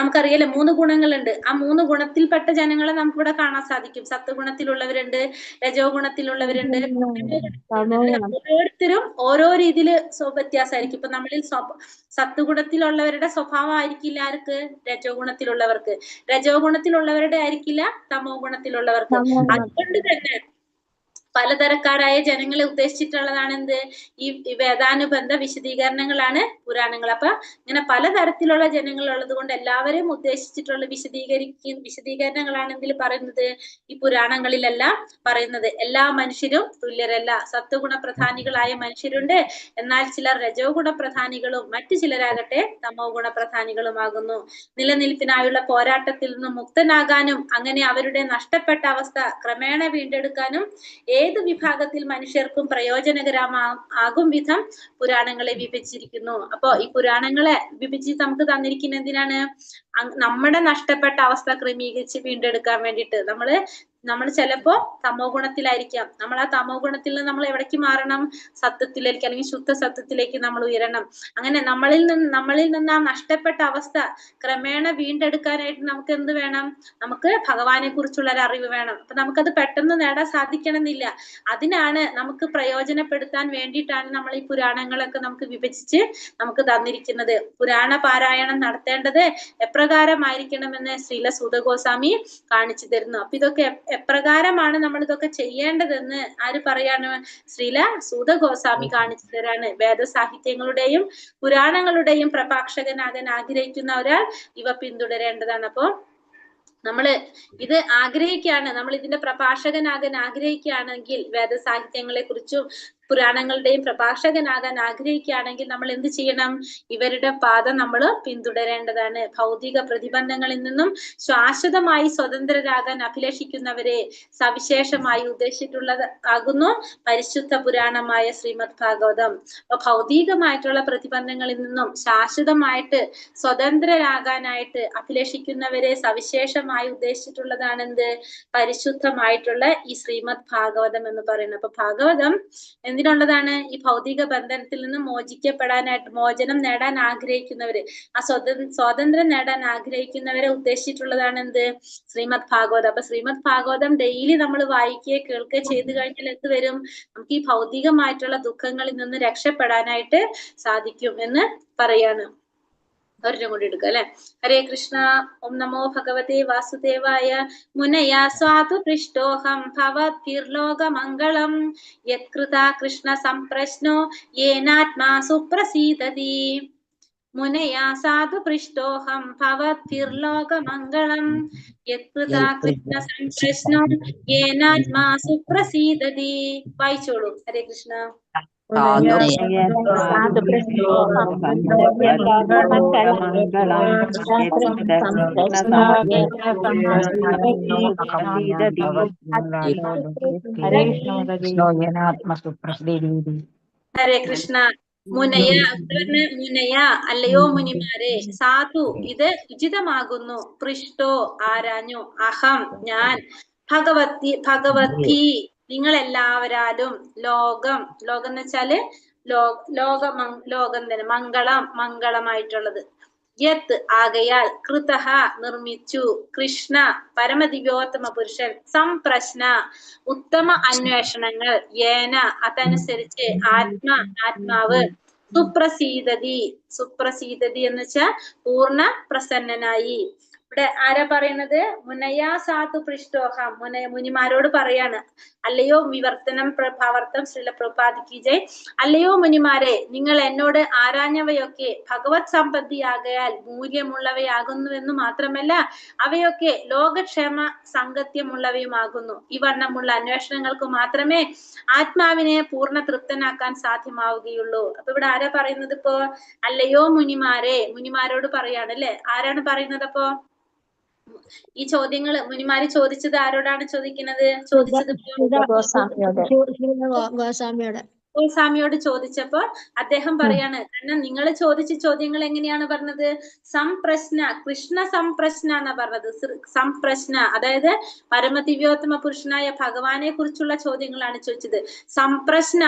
നമുക്കറിയാലോ 3 ഗുണങ്ങളുണ്ട്. ആ 3 ഗുണത്തിൽപ്പെട്ട ജനങ്ങളെ നമുക്ക് ഇവിടെ കാണാൻ സാധിക്കും. സത്വഗുണത്തിലുള്ളവരുണ്ട്, രജോ ഗുണത്തിലുള്ളവരുണ്ട്, ഓരോരുത്തരും ഓരോ രീതിയിൽ വ്യത്യാസമായിരിക്കും. ഇപ്പൊ നമ്മളിൽ സത്വഗുണത്തിലുള്ളവരുടെ സ്വഭാവം ആയിരിക്കില്ല ആർക്ക്? രജോ ഗുണത്തിലുള്ളവർക്ക്. രജോ ഗുണത്തിലുള്ളവരുടെ ആയിരിക്കില്ല തമോ ഗുണത്തിലുള്ളവർക്ക്. അതുകൊണ്ട് തന്നെ പലതരക്കാരായ ജനങ്ങളെ ഉദ്ദേശിച്ചിട്ടുള്ളതാണ് എന്ത്? ഈ വേദാനുബന്ധ വിശദീകരണങ്ങളാണ് പുരാണങ്ങൾ. അപ്പൊ ഇങ്ങനെ പലതരത്തിലുള്ള ജനങ്ങൾ ഉള്ളത് കൊണ്ട് എല്ലാവരെയും ഉദ്ദേശിച്ചിട്ടുള്ള വിശദീകരണങ്ങളാണ് എന്തിൽ പറയുന്നത്? ഈ പുരാണങ്ങളിലെല്ലാം പറയുന്നത്. എല്ലാ മനുഷ്യരും തുല്യരല്ല, സത്വഗുണപ്രധാനികളായ മനുഷ്യരുണ്ട്. എന്നാൽ ചിലർ രജോ ഗുണപ്രധാനികളും മറ്റു ചിലരാകട്ടെ തമോ ഗുണപ്രധാനികളുമാകുന്നു. നിലനിൽപ്പിനായുള്ള പോരാട്ടത്തിൽ നിന്നും മുക്തനാകാനും അങ്ങനെ അവരുടെ നഷ്ടപ്പെട്ട അവസ്ഥ ക്രമേണ വീണ്ടെടുക്കാനും ഏത് വിഭാഗത്തിൽ മനുഷ്യർക്കും പ്രയോജനകരമാകും വിധം പുരാണങ്ങളെ വിഭജിച്ചിരിക്കുന്നു. അപ്പൊ ഈ പുരാണങ്ങളെ വിഭജിച്ച് നമുക്ക് തന്നിരിക്കുന്ന എന്തിനാണ്? നമ്മുടെ നഷ്ടപ്പെട്ട അവസ്ഥ ക്രമീകരിച്ച് വീണ്ടെടുക്കാൻ വേണ്ടിയിട്ട്. നമ്മൾ ചിലപ്പോ തമോ ഗുണത്തിലായിരിക്കാം. നമ്മൾ ആ തമോ ഗുണത്തിൽ നിന്ന് നമ്മൾ എവിടേക്ക് മാറണം? സത്യത്തിലേക്ക്, അല്ലെങ്കിൽ ശുദ്ധ സത്യത്തിലേക്ക് നമ്മൾ ഉയരണം. അങ്ങനെ നമ്മളിൽ നിന്ന് ആ നഷ്ടപ്പെട്ട അവസ്ഥ ക്രമേണ വീണ്ടെടുക്കാനായിട്ട് നമുക്ക് എന്ത് വേണം? നമുക്ക് ഭഗവാനെ കുറിച്ചുള്ള ഒരു അറിവ് വേണം. അപ്പൊ നമുക്കത് പെട്ടെന്ന് നേടാൻ സാധിക്കണമെന്നില്ല. അതിനാണ് നമുക്ക് പ്രയോജനപ്പെടുത്താൻ വേണ്ടിയിട്ടാണ് നമ്മൾ ഈ പുരാണങ്ങളൊക്കെ നമുക്ക് വിഭജിച്ച് നമുക്ക് തന്നിരിക്കുന്നത്. പുരാണ പാരായണം നടത്തേണ്ടത് എപ്രകാരമായിരിക്കണമെന്ന് ശ്രീല സൂത ഗോസ്വാമി കാണിച്ചു തരുന്നു. അപ്പൊ ഇതൊക്കെ എപ്രകാരമാണ് നമ്മൾ ഇതൊക്കെ ചെയ്യേണ്ടതെന്ന് ആര് പറയാണ്? ശ്രീല സൂത ഗോസ്വാമി കാണിച്ചു തരാണ്. വേദസാഹിത്യങ്ങളുടെയും പുരാണങ്ങളുടെയും പ്രഭാഷകനാകാൻ ആഗ്രഹിക്കുന്ന ഒരാൾ ഇവ പിന്തുടരേണ്ടതാണ്. അപ്പൊ നമ്മള് ഇത് ആഗ്രഹിക്കുകയാണ്, നമ്മൾ ഇതിന്റെ പ്രഭാഷകനാകാൻ ആഗ്രഹിക്കുകയാണെങ്കിൽ വേദസാഹിത്യങ്ങളെ കുറിച്ചും പുരാണങ്ങളുടെയും പ്രഭാഷകനാകാൻ ആഗ്രഹിക്കുകയാണെങ്കിൽ നമ്മൾ എന്ത് ചെയ്യണം? ഇവരുടെ പാത നമ്മൾ പിന്തുടരേണ്ടതാണ്. ഭൗതിക പ്രതിബന്ധങ്ങളിൽ നിന്നും ശാശ്വതമായി സ്വതന്ത്രരാകാൻ അഭിലഷിക്കുന്നവരെ സവിശേഷമായി ഉദ്ദേശിച്ചിട്ടുള്ളത് ആകുന്നു പരിശുദ്ധ പുരാണമായ ശ്രീമദ് ഭാഗവതം. അപ്പൊ ഭൗതികമായിട്ടുള്ള പ്രതിബന്ധങ്ങളിൽ നിന്നും ശാശ്വതമായിട്ട് സ്വതന്ത്രരാകാനായിട്ട് അഭിലഷിക്കുന്നവരെ സവിശേഷമായി ഉദ്ദേശിച്ചിട്ടുള്ളതാണ് എന്ത്? പരിശുദ്ധമായിട്ടുള്ള ഈ ശ്രീമദ് ഭാഗവതം എന്ന് പറയുന്നത്. അപ്പൊ ഭാഗവതം എന്തിനുള്ളതാണ്? ഈ ഭൗതിക ബന്ധനത്തിൽ നിന്നും മോചിക്കപ്പെടാനായിട്ട്, മോചനം നേടാൻ ആഗ്രഹിക്കുന്നവര്, ആ സ്വാതന്ത്ര്യം നേടാൻ ആഗ്രഹിക്കുന്നവരെ ഉദ്ദേശിച്ചിട്ടുള്ളതാണ് എന്ത്? ശ്രീമദ് ഭാഗവതം. അപ്പൊ ശ്രീമദ് ഭാഗവതം ഡെയിലി നമ്മൾ വായിക്കുകയോ കേൾക്കുകയോ ചെയ്തു കഴിഞ്ഞാൽ എന്ത് വരും? നമുക്ക് ഈ ഭൗതികമായിട്ടുള്ള ദുഃഖങ്ങളിൽ നിന്ന് രക്ഷപ്പെടാനായിട്ട് സാധിക്കും എന്ന് പറയാണ്. ഒരെണ്ണം കൂടി എടുക്കുക അല്ലെ. ഹരേ കൃഷ്ണ. ഓം നമോ ഭഗവതേ വാസുദേവായ. മുനയാ സ്വാതു പൃഷ്ടോഹം ഭവദ്ഭിർലോകമംഗളം യത്കൃതാ കൃഷ്ണ സംപ്രശ്നോ യേനാത്മാ സുപ്രസീദതി. മുനയാ സാധു പൃഷ്ടോഹം ഭവദ്ഭിർലോകമംഗളം യത്കൃതാ കൃഷ്ണ സംപ്രശ്നോ യേനാത്മാ സുപ്രസീദതി. വായിച്ചോളൂ. ഹരേ കൃഷ്ണ. ഹരേ കൃഷ്ണ. മുനയ മുനയ അല്ലയോ മുനിമാരെ, സാധു ഇത് ഉചിതമാകുന്നു, പൃഷ്ടോ ആരാഞ്ഞു, അഹം ഞാൻ, ഭഗവതി നിങ്ങൾ എല്ലാവരാലും, ലോകം ലോകം എന്ന് വെച്ചാല് ലോകം തന്നെ, മംഗളമായിട്ടുള്ളത്, യത് ആകയാൽ, കൃതഃ നിർമ്മിച്ചു, കൃഷ്ണ പരമദിവ്യോത്തമ പുരുഷൻ, സംപ്രശ്ന ഉത്തമ അന്വേഷണങ്ങൾ, യേന അതനുസരിച്ച്, ആത്മാവ്, സുപ്രസീദതി എന്ന് വെച്ചാൽ പൂർണ്ണ പ്രസന്നനായി. ഇവിടെ ആരാ പറയുന്നത്? മുനയാ സാധു പൃഷ്ടോഹം, മുനിമാരോട് പറയാണ്. അല്ലയോ ഭാവർത്തം ശ്രീല പ്രഭുപാദിക്ക് ജയ്. അല്ലയോ മുനിമാരെ, നിങ്ങൾ എന്നോട് ആരാഞ്ഞവയൊക്കെ ഭഗവത് സമ്പത്തിയാകയാൽ മൂല്യമുള്ളവയാകുന്നുവെന്നു മാത്രമല്ല അവയൊക്കെ ലോകക്ഷേമ സംഗത്യമുള്ളവയുമാകുന്നു. ഈ വണ്ണമുള്ള അന്വേഷണങ്ങൾക്ക് മാത്രമേ ആത്മാവിനെ പൂർണ്ണ തൃപ്തനാക്കാൻ സാധ്യമാവുകയുള്ളൂ. അപ്പൊ ഇവിടെ ആരാ പറയുന്നത്? ഇപ്പോ അല്ലയോ മുനിമാരെ, മുനിമാരോട് പറയാണ് അല്ലെ. ആരാണ് പറയുന്നത്? അപ്പോ ഈ ചോദ്യങ്ങള് മുനിമാര് ചോദിച്ചത് ആരോടാണ് ചോദിക്കുന്നത്? ഗോസ്വാമിയോട് ചോദിച്ചപ്പോ അദ്ദേഹം പറയാണ്, കാരണം നിങ്ങൾ ചോദിച്ച ചോദ്യങ്ങൾ എങ്ങനെയാണ് പറഞ്ഞത്? സംപ്രശ്ന, കൃഷ്ണ സംപ്രശ്ന എന്നാ പറഞ്ഞത്. സംപ്രശ്ന അതായത് പരമദിവ്യോത്തമ പുരുഷനായ ഭഗവാനെ കുറിച്ചുള്ള ചോദ്യങ്ങളാണ് ചോദിച്ചത്. സംപ്രശ്ന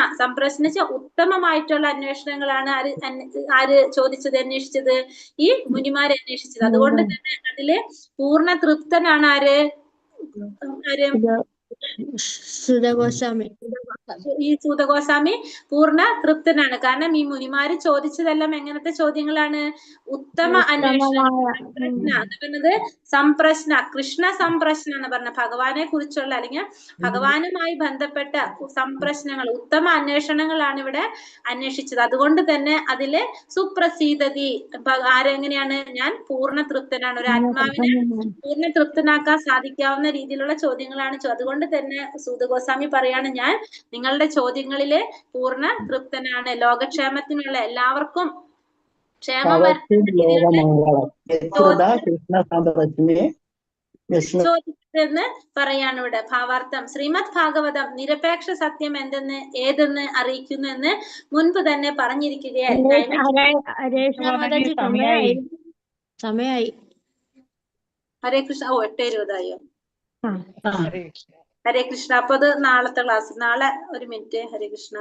വെച്ചാൽ ഉത്തമമായിട്ടുള്ള അന്വേഷണങ്ങളാണ് ആര് ചോദിച്ചത്, അന്വേഷിച്ചത്? ഈ മുനിമാരെ അന്വേഷിച്ചത്. അതുകൊണ്ട് തന്നെ അതില് പൂർണ്ണ തൃപ്തനാണ് ആര്? ഈ സൂതഗോസ്വാമി പൂർണ്ണ തൃപ്തനാണ്. കാരണം ഈ മുനിമാര് ചോദിച്ചതെല്ലാം എങ്ങനത്തെ ചോദ്യങ്ങളാണ്? ഉത്തമ അന്വേഷണം. പറഞ്ഞത് സംപ്രശ്ന, കൃഷ്ണ സംപ്രശ്ന എന്ന് പറഞ്ഞ ഭഗവാനെ കുറിച്ചുള്ള അല്ലെങ്കിൽ ഭഗവാനുമായി ബന്ധപ്പെട്ട സംപ്രശ്നങ്ങൾ, ഉത്തമ അന്വേഷണങ്ങളാണ് ഇവിടെ അന്വേഷിച്ചത്. അതുകൊണ്ട് തന്നെ അതില് സുപ്രസീദതി, ആരെങ്ങനെയാണ്? ഞാൻ പൂർണ്ണ തൃപ്തനാണ്. ഒരു ആത്മാവിനെ പൂർണ്ണ തൃപ്തനാക്കാൻ സാധിക്കാവുന്ന രീതിയിലുള്ള ചോദ്യങ്ങളാണ്. അതുകൊണ്ട് തന്നെ സൂതഗോസ്വാമി പറയാണ്, ഞാൻ നിങ്ങളുടെ ചോദ്യങ്ങളില് പൂർണ്ണ തൃപ്തനാണ്. ലോകക്ഷേമത്തിനുള്ള എല്ലാവർക്കും ക്ഷേമം ചോദിച്ചതെന്ന് പറയാണ് ഇവിടെ. ഭാവാർത്ഥം: ശ്രീമദ് ഭാഗവതം നിരപേക്ഷ സത്യം ഏതെന്ന് അറിയിക്കുന്നു എന്ന് മുൻപ് തന്നെ പറഞ്ഞിരിക്കുകയാൽ സമയായി. ഹരേ കൃഷ്ണ. 8:20 ഹരേ കൃഷ്ണ. അപ്പൊ അത് നാളത്തെ ക്ലാസ്. നാളെ 1 മിനിറ്റ്. ഹരേ കൃഷ്ണ.